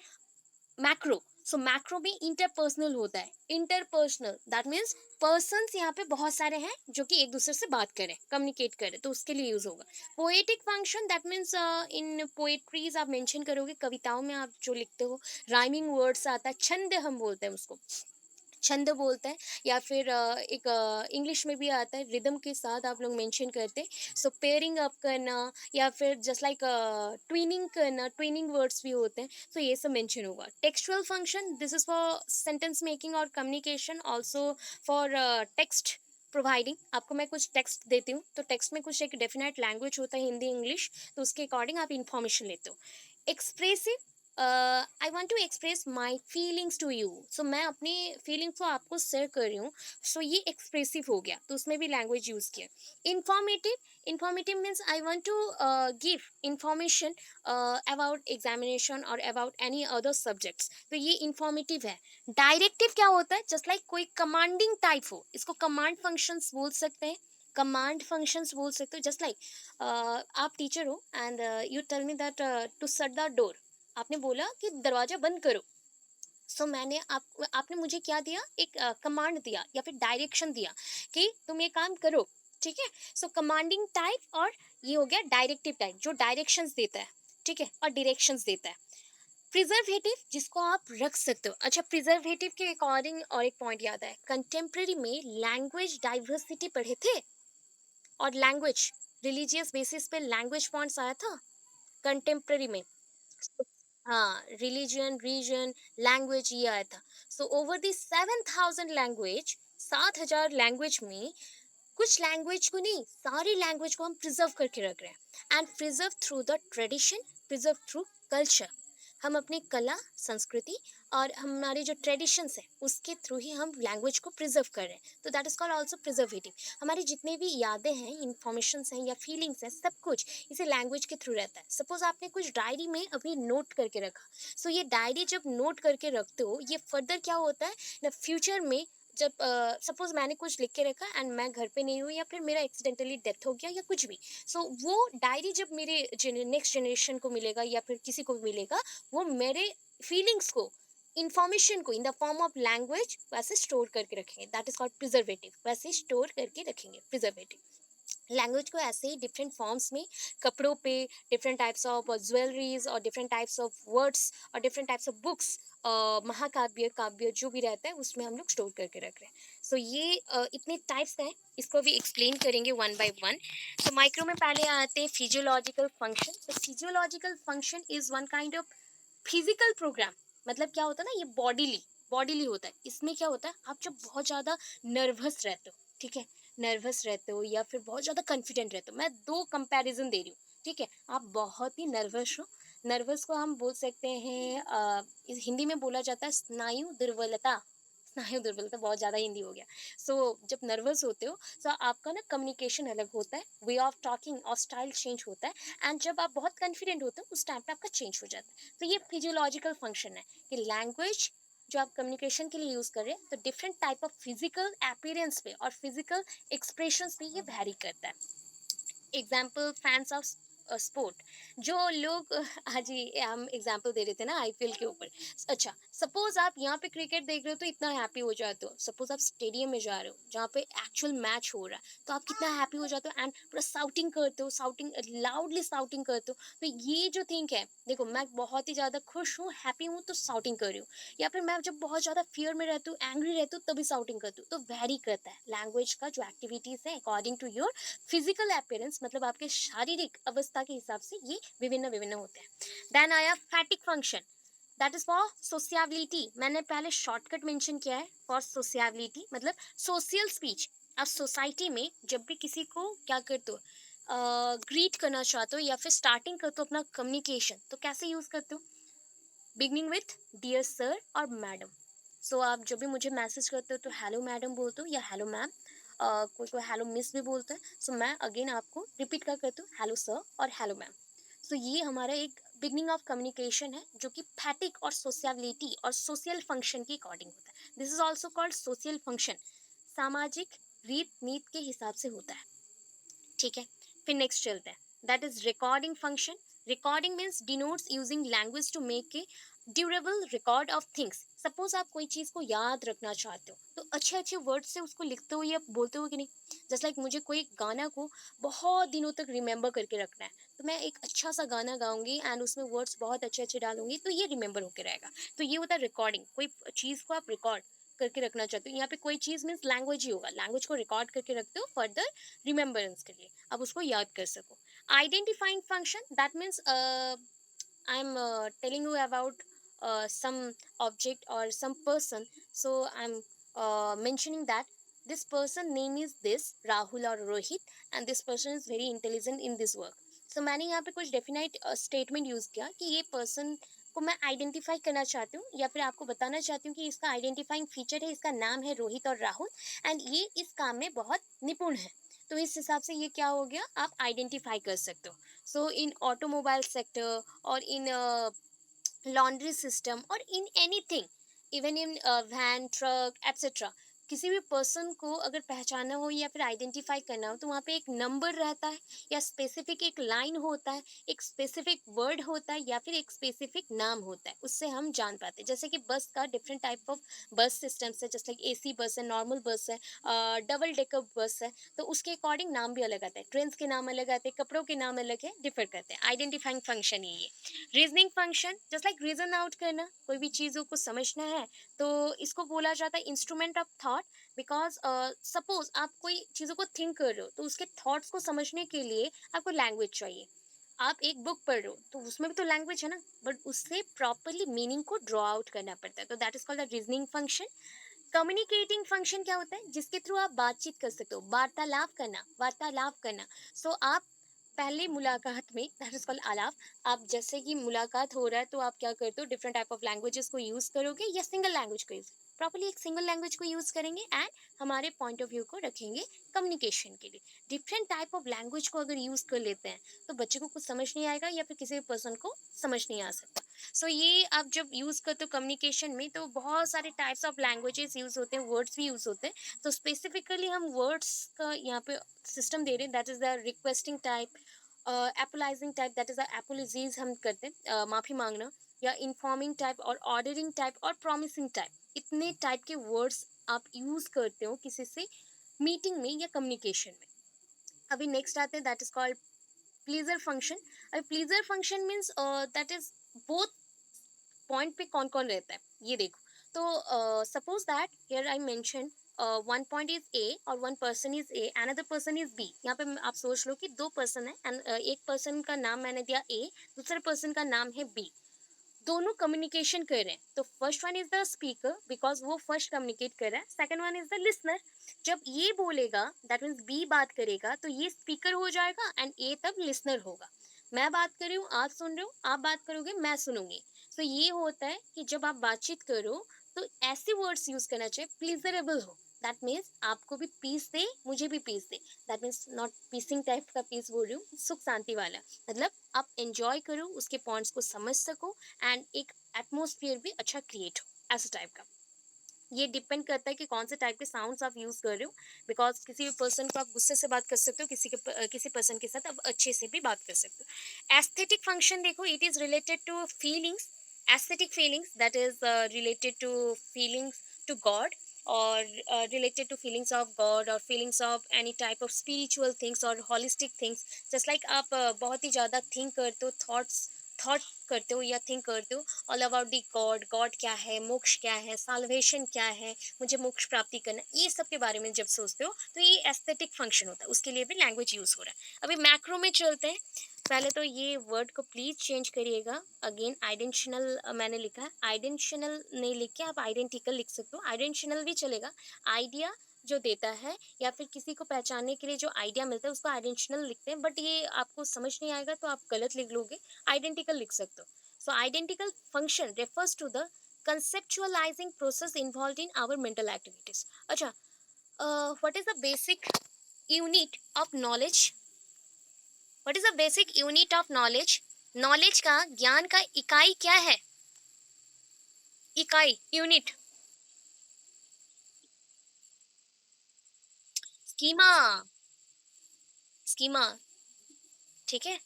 macro. So macro भी इंटरपर्सनल होता है। इंटरपर्सनल दैट मीन्स पर्सन्स यहाँ पे बहुत सारे हैं जो कि एक दूसरे से बात करें, कम्युनिकेट करें, तो उसके लिए यूज होगा। Poetic function that means in poetries आप मेंशन करोगे, कविताओं में आप जो लिखते हो, राइमिंग वर्ड्स आता है, छंद हम बोलते हैं उसको, छंद बोलते हैं। या फिर एक इंग्लिश में भी आता है, रिदम के साथ आप लोग मेंशन करते, सो पेयरिंग अप करना, या फिर जस्ट लाइक ट्विनिंग करना, ट्विनिंग वर्ड्स भी होते हैं, तो ये सब मेंशन होगा। Textual function, this is for sentence making और communication, also for text providing. आपको मैं कुछ टेक्स्ट देती हूँ, तो टेक्स्ट में कुछ एक डेफिनेट लैंग्वेज होता है, हिंदी इंग्लिश, तो उसके अकॉर्डिंग आप इंफॉर्मेशन लेते हो। Expressive, I want to express my feelings to you, so मैं अपनी फीलिंग्स को आपको शेयर कर रही हूँ, सो ये एक्सप्रेसिव हो गया, तो उसमें भी लैंग्वेज यूज किया। Informative, informative means I want to give information about examination और अबाउट एनी अदर सब्जेक्ट्स, तो ये इंफॉर्मेटिव है। डायरेक्टिव क्या होता है? जस्ट लाइक कोई कमांडिंग टाइप हो, इसको कमांड फंक्शंस बोल सकते हैं, कमांड फंक्शंस बोल सकते हो। जस्ट लाइक आप टीचर हो and you tell me that to shut the door, आपने बोला कि दरवाजा बंद करो, सो मैंने आपने मुझे क्या दिया, एक कमांड दिया या फिर डायरेक्शन दिया कि तुम ये काम करो, ठीक है। सो कमांडिंग टाइप, और ये हो गया डायरेक्टिव टाइप, जो डायरेक्शंस देता है, ठीक है, और डायरेक्शंस देता है। प्रिजर्वेटिव, जिसको आप रख सकते हो। अच्छा, प्रिजर्वेटिव के अकॉर्डिंग और एक पॉइंट याद है, कंटेम्प्रेरी में लैंग्वेज डाइवर्सिटी पढ़े थे, और लैंग्वेज रिलीजियस बेसिस पे लैंग्वेज पॉइंट्स आया था कंटेम्प्रेरी में। हाँ, रिलीजन, रीजन, लैंग्वेज, ये आया था। So over the 7,000 language, 7,000 language में कुछ लैंग्वेज को नहीं, सारी लैंग्वेज को हम प्रिजर्व करके रख रहे हैं, and preserve through the tradition, preserve through culture. हम अपनी कला, संस्कृति और हमारे जो ट्रेडिशंस है उसके थ्रू ही हम लैंग्वेज को प्रिजर्व कर रहे हैं, तो that is called also preservative. हमारी जितने भी यादें हैं, इंफॉर्मेशंस हैं या फीलिंग्स हैं, सब कुछ इसे लैंग्वेज के थ्रू रहता है। सपोज आपने कुछ डायरी में अभी नोट करके रखा, सो ये डायरी जब नोट करके रखते हो, ये फर्दर क्या होता है ना, फ्यूचर में जब सपोज मैंने कुछ लिख के रखा एंड मैं घर पे नहीं हूँ, या फिर मेरा एक्सीडेंटली डेथ हो गया या कुछ भी, सो वो डायरी जब मेरे नेक्स्ट जनरेशन को मिलेगा या फिर किसी को भी मिलेगा, वो मेरे फीलिंग्स को, इंफॉर्मेशन को in the form of language वैसे स्टोर करके रखेंगे, दैट इज कॉल्ड प्रिजर्वेटिव, वैसे स्टोर करके रखेंगे, प्रिजर्वेटिव। लैंग्वेज को ऐसे ही डिफरेंट फॉर्म्स में, कपड़ों पे, डिफरेंट टाइप्स ऑफ ज्वेलरीज और डिफरेंट टाइप्स ऑफ वर्ड्स और डिफरेंट टाइप्स ऑफ बुक्स, महाकाव्य, काव्य जो भी रहता है उसमें हम लोग स्टोर करके रख रहे हैं। सो ये इतने टाइप्स हैं, इसको भी एक्सप्लेन करेंगे वन बाय वन। तो माइक्रो में पहले आते हैं फिजियोलॉजिकल फंक्शन। तो physiological function is one kind of physical program. मतलब क्या होता है ना, ये बॉडीली, बॉडीली होता है। इसमें क्या होता है, आप जब बहुत ज़्यादा नर्वस रहते हो, ठीक है, नर्वस रहते हो या फिर बहुत ज़्यादा कॉन्फिडेंट रहते हो, मैं दो कंपैरिजन दे रही हूँ, ठीक है। आप बहुत ही नर्वस हो, नर्वस को हम बोल सकते हैं हिंदी में बोला जाता है स्नायु दुर्बलता। स्नायु दुर्बलता बहुत ज़्यादा हिंदी हो गया। सो जब नर्वस होते हो, तो आपका ना कम्युनिकेशन अलग होता है, वे ऑफ टॉकिंग और स्टाइल चेंज होता है, एंड जब आप बहुत कॉन्फिडेंट होते हो उस टाइम पे आपका चेंज हो जाता है। तो ये फिजियोलॉजिकल फंक्शन है कि लैंग्वेज जो आप कम्युनिकेशन के लिए यूज कर रहे हैं, तो different type of physical appearance पे और फिजिकल एक्सप्रेशंस पे ये वैरी करता है। एग्जाम्पल, फैंस ऑफ स्पोर्ट, जो लोग आज ही हम एग्जांपल दे रहे थे ना आईपीएल के ऊपर। अच्छा, सपोज आप यहाँ पे क्रिकेट देख रहे हो तो इतना हैप्पी हो जाते हो, सपोज आप स्टेडियम में जा रहे हो जहाँ पे एक्चुअल मैच हो रहा है, तो आप कितना हैप्पी हो जाते हो एंड पूरा साउटिंग करते हो, साउटिंग लाउडली साउटिंग करते हो। तो ये जो थिंग है, देखो मैं बहुत ही ज्यादा खुश हूँ, हैप्पी हूँ तो साउटिंग कर रही हूँ, या फिर मैं जब बहुत ज्यादा फियर में रहती हूँ, एंग्री रहती हूँ, तभी साउटिंग करती हूँ। तो वेरी करता है लैंग्वेज का जो एक्टिविटीज है according to your physical appearance, मतलब आपके शारीरिक अवस्था के हिसाब से ये विभिन्न विभिन्न होते हैं। देन आया फैटिक function, that is for sociability. मैंने पहले शॉर्टकट मेंशन किया है फॉर सोशियबिलिटी, मतलब सोशल स्पीच। आप सोसाइटी में जब भी किसी को क्या करते हो, ग्रीट करना चाहते हो या फिर स्टार्टिंग करते हो अपना कम्युनिकेशन, तो कैसे यूज करते हो, बिगनिंग विथ डियर सर और मैडम। सो आप जब भी मुझे मैसेज करते हो तो हेलो मैडम बोलते हो या हेलो मैम, कोई कोई हेलो मिस भी बोलता है। सो मैं अगेन आपको रिपीट कर करती हूँ हेलो सर और हेलो मैम। सो ये हमारा एक बिगनिंग ऑफ कम्युनिकेशन है जो कि फैटिक और सोशियबिलिटी और सोशल फंक्शन के अकॉर्डिंग होता है। This is also called social function, सामाजिक रीत नीत के हिसाब से होता है। ठीक है, फिर नेक्स्ट चलते हैं, that is recording function. Recording means denotes using language to make a durable record of things. Suppose आप कोई चीज को याद रखना चाहते हो तो अच्छे अच्छे वर्ड से उसको लिखते हो या बोलते हो कि नहीं। जस्ट लाइक मुझे कोई गाना को बहुत दिनों तक रिमेंबर करके रखना है, तो मैं एक अच्छा सा गाना गाऊंगी एंड उसमें वर्ड्स बहुत अच्छे अच्छे डालूंगी, तो ये रिमेंबर होकर रहेगा। तो ये होता है रिकॉर्डिंग, कोई चीज को आप रिकॉर्ड करके रखना चाहते हो। यहाँ पे कोई चीज मीन्स लैंग्वेज ही होगा, लैंग्वेज को रिकॉर्ड करके रखते हो फर्दर रिमेम्बरेंस के लिए, आप उसको याद कर सको। Identifying function, that means I am telling you about some object or some person, so I'm mentioning that this person name is this Rahul or Rohit and this person is very intelligent in this work। so मैंने यहाँ पे कुछ definite statement use किया कि ये person को मैं identify करना चाहती हूँ या फिर आपको बताना चाहती हूँ कि इसका आइडेंटिफाइंग फीचर है, इसका नाम है रोहित और राहुल एंड ये इस काम में बहुत निपुण है। तो इस हिसाब से ये क्या हो गया, आप आइडेंटिफाई कर सकते हो। सो इन ऑटोमोबाइल सेक्टर और इन लॉन्ड्री सिस्टम और in anything, even in van truck etcetera, किसी भी पर्सन को अगर पहचाना हो या फिर आइडेंटिफाई करना हो तो वहाँ पे एक नंबर रहता है या स्पेसिफिक एक लाइन होता है, एक स्पेसिफिक वर्ड होता है या फिर एक स्पेसिफिक नाम होता है, उससे हम जान पाते हैं। जैसे कि बस का डिफरेंट टाइप ऑफ बस सिस्टम्स है, जैसे लाइक एसी बस है, नॉर्मल बस है, डबल डेकर बस है, तो उसके अकॉर्डिंग नाम भी अलग आता है, ट्रेन के नाम अलग आते हैं, कपड़ों के नाम अलग है, डिफर करते हैं। आइडेंटिफाइंग फंक्शन ही ये reasoning function, just like reason out करना, कोई भी चीज़ों को समझना है तो इसको बोला जाता है instrument of thought. Because suppose आप कोई चीज़ों को थिंक कर रहे हो तो उसके थॉट्स को समझने के लिए आपको लैंग्वेज चाहिए। आप एक बुक पढ़ रहे हो तो उसमें भी तो लैंग्वेज है ना, बट उससे प्रॉपरली मीनिंग को ड्रॉ आउट करना पड़ता है, तो that is called the reasoning function. Communicating function क्या होता है, जिसके थ्रू आप बातचीत कर सकते हो, वार्तालाप करना, वार्तालाप करना। सो आप पहले मुलाकात में, दैट इज कॉल्ड आलाप, आप जैसे कि मुलाकात हो रहा है तो आप क्या करते हो, डिफरेंट टाइप ऑफ लैंग्वेजेस को यूज करोगे या सिंगल लैंग्वेज को यूज, प्रॉपर्ली एक सिंगल लैंग्वेज को यूज करेंगे एंड हमारे पॉइंट ऑफ व्यू को रखेंगे कम्युनिकेशन के लिए। डिफरेंट टाइप ऑफ लैंग्वेज को अगर यूज कर लेते हैं तो बच्चे को कुछ समझ नहीं आएगा या फिर किसी भी पर्सन को समझ नहीं आ सकता। सो ये आप जब यूज करते हो कम्युनिकेशन में तो बहुत सारे टाइप्स ऑफ लैंग्वेजेस यूज होते हैं, वर्ड्स भी यूज होते हैं। तो स्पेसिफिकली हम वर्ड्स का यहाँ पे सिस्टम दे रहे हैं, that is the requesting type, apologizing type, that is the apologies हम करते हैं, माफी मांगना, या इन्फॉर्मिंग टाइप और ऑर्डरिंग टाइप और प्रॉमिसिंग टाइप, इतने टाइप के वर्ड्स आप यूज करते हो किसी से मीटिंग में या कम्युनिकेशन में। अभी नेक्स्ट आते हैं, that is called pleasure function. अभी pleasure function means that is both point पे कौन कौन रहता है ये देखो। तो suppose that here I mention one point is A और one person is A, another person is B. यहाँ पे आप सोच लो कि दो पर्सन है एंड एक पर्सन का नाम मैंने दिया ए, दूसरे पर्सन का नाम है बी, दोनों कम्युनिकेशन कर रहे हैं। तो first one is the speaker because वो फर्स्ट कम्युनिकेट कर रहा है, second one is the listener. जब ये बोलेगा दैट मीन्स बी बात करेगा तो ये स्पीकर हो जाएगा एंड ए तब लिसनर होगा। मैं बात कर रही हूँ, आप सुन रहे हो, आप बात करोगे, मैं सुनूंगी। तो ये होता है कि जब आप बातचीत करो तो ऐसे वर्ड्स यूज करना चाहिए प्लीजरेबल हो, दैट मीन्स आपको भी पीस दे मुझे भी पीस दे, that means not piecing type का पीस बोल रही हूँ, सुख शांति वाला, मतलब आप एंजॉय करो, उसके पॉइंट्स को समझ सको एंड एक एटमोसफियर भी अच्छा क्रिएट हो, ऐसा टाइप का। ये डिपेंड करता है कि कौन से टाइप के साउंड्स आप यूज कर रहे हो, बिकॉज किसी भी पर्सन को आप गुस्से से बात कर सकते हो, किसी पर्सन के साथ आप अच्छे से भी बात कर सकते हो। एस्थेटिक फंक्शन देखो, it is related to feelings, aesthetic feelings, that is related to feelings to God, or related to feelings of god or feelings of any type of spiritual things or holistic things, just like आप बहुत ही ज़्यादा think करते हो, thought करते हो या think करते हो all about the God, God क्या है, मोक्ष क्या है, साल्वेशन क्या है, मुझे मोक्ष प्राप्ति करना है, ये सब के बारे में जब सोचते हो तो ये एस्थेटिक फंक्शन होता है, उसके लिए भी लैंग्वेज यूज हो रहा है। अभी मैक्रो में चलते हैं। पहले तो ये वर्ड को प्लीज चेंज करिएगा। अगेन आइडेंशनल मैंने लिखा है, आइडेंशनल नहीं लिख के आप आइडेंटिकल लिख सकते हो, आइडेंशनल भी चलेगा। आइडिया जो देता है या फिर किसी को पहचानने के लिए जो आइडिया मिलता है उसको आइडेंशनल लिखते हैं, बट ये आपको समझ नहीं आएगा तो आप गलत लिख लोगे, आइडेंटिकल लिख सकते हो। So identical function refers to the conceptualizing process involved in our mental activities. अच्छा, what is the basic unit of knowledge? What is the basic unit of knowledge? Knowledge का, ज्ञान का इकाई क्या है? इकाई, यूनिट, स्कीमा, स्कीमा, ठीक है।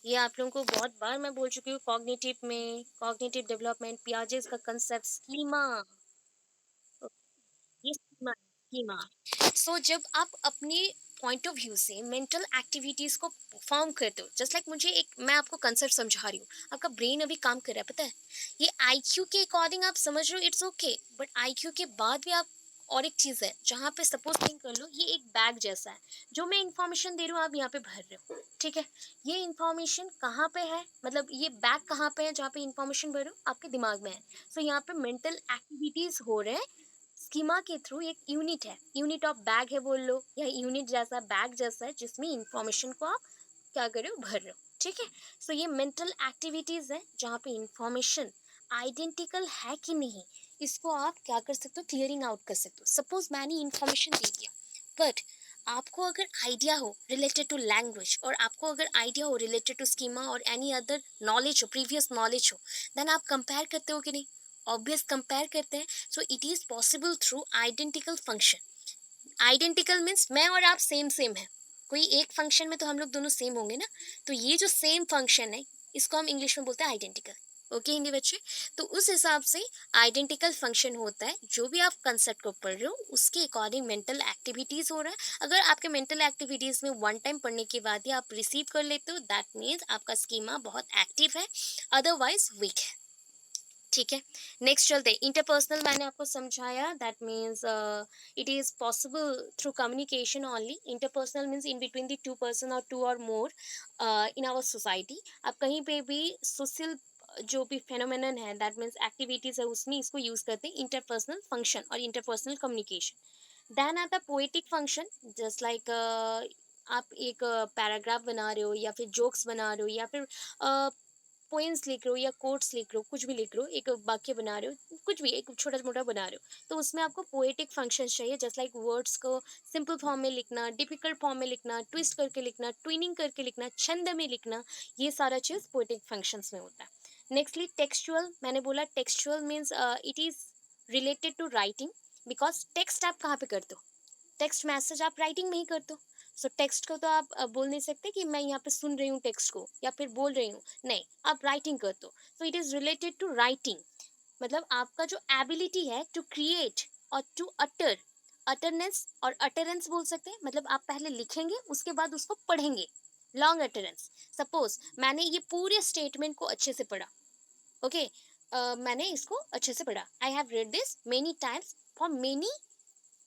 ये आप लोगों को बहुत बार मैं बोल चुकी हूँ, कॉग्निटिव में, कॉग्निटिव डेवलपमेंट, पियाजेस का कंसेप्ट स्कीमा, ये स्कीमा। सो जब आप अपनी पॉइंट ऑफ व्यू से मेंटल एक्टिविटीज को परफॉर्म करते हो, जस्ट लाइक मुझे एक, मैं आपको कंसेप्ट समझा रही हूँ, आपका ब्रेन अभी काम कर रहा है, पता है, ये आईक्यू के अकॉर्डिंग आप समझ रहे हो, इट्स ओके, बट आईक्यू के बाद भी आप, और एक चीज है जहाँ पे सपोज थिंक कर लो, ये एक बैग जैसा है, जो मैं इंफॉर्मेशन दे रही हूँ आप यहाँ पे भर रहे हो, ठीक है। ये इंफॉर्मेशन कहाँ पे है, मतलब ये बैग कहाँ पे है जहाँ पे इंफॉर्मेशन भर रहे हो, आपके दिमाग में है। सो यहाँ पे मेंटल एक्टिविटीज हो रहे हैं स्कीमा के थ्रू, एक यूनिट है, यूनिट ऑफ बैग है बोल लो, या यूनिट जैसा, बैग जैसा है जिसमें इंफॉर्मेशन को आप क्या कर रहे हो, भर रहे हो, ठीक है। सो ये मेंटल एक्टिविटीज है जहाँ पे इंफॉर्मेशन आइडेंटिकल है कि नहीं, इसको आप क्या कर सकते हो, क्लियरिंग आउट कर सकते हो। सपोज मैंने इंफॉर्मेशन दे दिया, बट आपको अगर आइडिया हो रिलेटेड टू लैंग्वेज, और आपको अगर आइडिया हो रिलेटेड टू स्कीमा और एनी अदर नॉलेज हो, प्रीवियस नॉलेज हो, देन आप कंपेयर करते हो कि नहीं, ऑब्वियस कंपेयर करते हैं। सो it is possible through identical function. Identical means मैं और आप सेम सेम है, कोई एक फंक्शन में तो हम लोग दोनों सेम होंगे ना, तो ये जो सेम फंक्शन है इसको हम इंग्लिश में बोलते हैं आइडेंटिकल। ओके हिंदी बच्चे, तो उस हिसाब से आइडेंटिकल फंक्शन होता है, जो भी आप कंसेप्ट को पढ़ रहे हो उसके अकॉर्डिंग मेंटल एक्टिविटीज हो रहा है। अगर आपके मेंटल एक्टिविटीज में वन टाइम पढ़ने के बाद ही आप रिसीव कर लेते हो, दैट मीन्स आपका स्कीमा बहुत एक्टिव है, अदरवाइज वीक है, ठीक है। नेक्स्ट चलते हैं, इंटरपर्सनल मैंने आपको समझाया, that means it is possible through communication only. Interpersonal means in between the two person और टू और मोर इन आवर सोसाइटी। आप कहीं पे भी सोशल जो भी फेनोमेनन है, दैट मीन्स एक्टिविटीज है, उसमें इसको यूज करते हैं, इंटरपर्सनल फंक्शन और इंटरपर्सनल कम्युनिकेशन। देन आता पोएटिक फंक्शन, जस्ट लाइक आप एक पैराग्राफ बना रहे हो या फिर जोक्स बना रहे हो या फिर पोएम्स लिख रहे हो या कोट्स लिख रहे हो, कुछ भी लिख रहे हो, एक वाक्य बना रहे हो, कुछ भी एक छोटा मोटा बना रहे हो, तो उसमें आपको पोएटिक फंक्शंस चाहिए, जस्ट लाइक वर्ड्स को सिंपल फॉर्म में लिखना, डिफिकल्ट फॉर्म में लिखना, ट्विस्ट करके लिखना, ट्विनिंग करके लिखना, छंद में लिखना, ये सारा चीज पोएटिक फंक्शंस में होता है। नेक्स्टली टेक्सचुअल, मैंने बोला textual means it is related to writing, because text आप कहाँ पे करते हो, टेक्स्ट मैसेज आप राइटिंग में ही करते हो। सो टेक्स्ट को तो आप बोल नहीं सकते कि मैं यहाँ पे सुन रही हूँ टेक्स्ट को या फिर बोल रही हूँ, नहीं, आप राइटिंग करते हो। So it is related to writing, मतलब आपका जो एबिलिटी है टू क्रिएट और टू अटर, अटरनेस और अटरेंस बोल सकते हैं, मतलब आप पहले लिखेंगे उसके बाद उसको पढ़ेंगे, लॉन्ग अटरेंस। सपोज मैंने ये पूरे स्टेटमेंट को अच्छे से पढ़ा, ओके, मैंने इसको अच्छे से पढ़ा, I have read this many times for many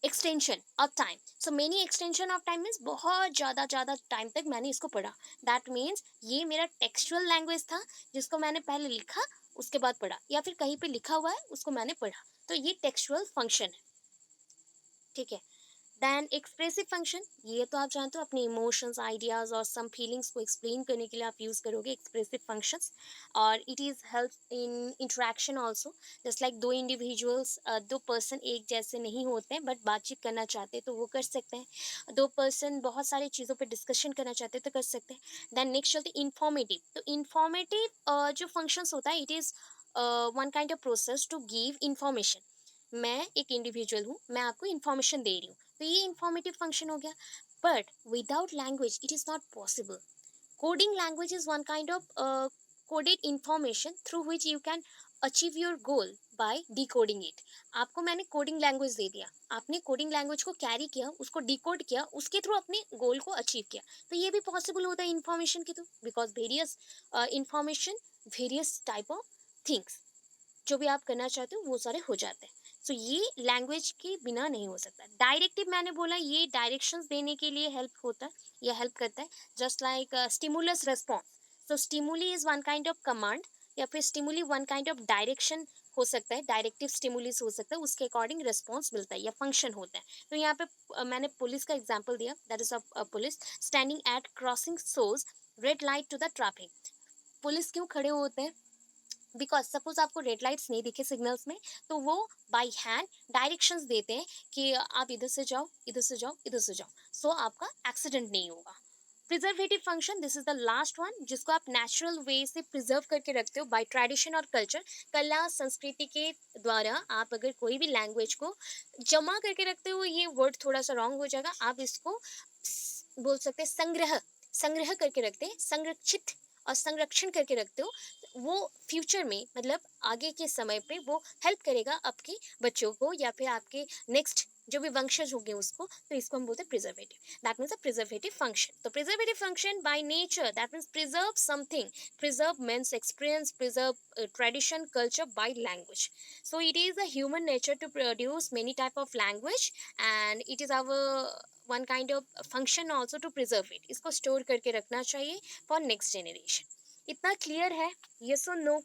extension of time. So many extension of time means बहुत ज़्यादा ज़्यादा टाइम तक मैंने इसको पढ़ा, दैट मीन्स ये मेरा टेक्सचुअल लैंग्वेज था, जिसको मैंने पहले लिखा उसके बाद पढ़ा, या फिर कहीं पे लिखा हुआ है उसको मैंने पढ़ा, तो ये टेक्सचुअल फंक्शन है, ठीक है। देन एक्सप्रेसिव फंक्शन, ये तो आप जानते हो, अपने इमोशंस, आइडियाज और सम फीलिंग्स को एक्सप्लेन करने के लिए आप यूज करोगे एक्सप्रेसिव फंक्शंस, और it is help in interaction also, just like दो इंडिविजुअल्स, दो पर्सन एक जैसे नहीं होते हैं बट बातचीत करना चाहते हैं तो वो कर सकते हैं, दो पर्सन बहुत सारी चीज़ों पर डिस्कशन करना चाहते हैं तो कर सकते हैं। देन नेक्स्ट चलते इंफॉर्मेटिव, तो इंफॉर्मेटिव जो फंक्शंस होता है, it is one kind of process to give information, मैं एक इंडिविजुअल हूँ, मैं आपको इन्फॉर्मेशन दे रही हूँ, तो ये इन्फॉर्मेटिव फंक्शन हो गया। But without language it is not possible. Coding language is one kind of coded information through which you can achieve your goal by decoding it. आपको मैंने कोडिंग लैंग्वेज दे दिया, आपने कोडिंग लैंग्वेज को carry किया, उसको decode किया, उसके through अपने गोल को अचीव किया। तो ये भी पॉसिबल होता है इंफॉर्मेशन के through, because various information, various type of things, जो भी आप करना चाहते हो वो सारे हो जाते हैं। सो ये लैंग्वेज के बिना नहीं हो सकता। डायरेक्टिव मैंने बोला ये डायरेक्शंस देने के लिए हेल्प होता है या हेल्प करता है, just like stimulus response. So stimuli is one kind of command, या फिर stimuli one kind of direction हो सकता है, डायरेक्टिव स्टिमुलिस हो सकता है, उसके अकॉर्डिंग रिस्पॉन्स मिलता है या फंक्शन होता है। तो यहाँ पे मैंने पुलिस का एग्जाम्पल दिया, that is a police standing at crossing shows red light to the traffic. Police क्यों खड़े होते हैं? बिकॉज सपोज आपको रेड लाइट्स नहीं दिखे सिग्नल्स में, तो वो बाई हैंड डायरेक्शंस देते हैं कि आप इधर से जाओ, इधर से जाओ, इधर से जाओ, सो आपका एक्सीडेंट नहीं होगा। Preservative function, this is the last one, जिसको आप नेचुरल वे से प्रिजर्व करके रखते हो बाय ट्रेडिशन और कल्चर, कला संस्कृति के द्वारा। आप अगर कोई भी लैंग्वेज को जमा करके रखते हो, ये वर्ड थोड़ा सा रॉन्ग हो जाएगा, आप इसको बोल सकते हैं संग्रह, संग्रह करके रखते हैं, संरक्षित और संरक्षण करके रखते हो। वो फ्यूचर में मतलब आगे के समय पे वो हेल्प करेगा आपके बच्चों को या फिर आपके नेक्स्ट जो भी वंशज होंगे उसको। तो इसको हम बोलते हैं preservative, that means a preservative function. तो preservative function by nature that means preserve something, preserve means experience, preserve tradition culture by language. So it is a human nature to produce many type of language, and it is our one kind of function also to preserve it. इसको store करके रखना चाहिए for next generation. इतना clear है? Yes or no?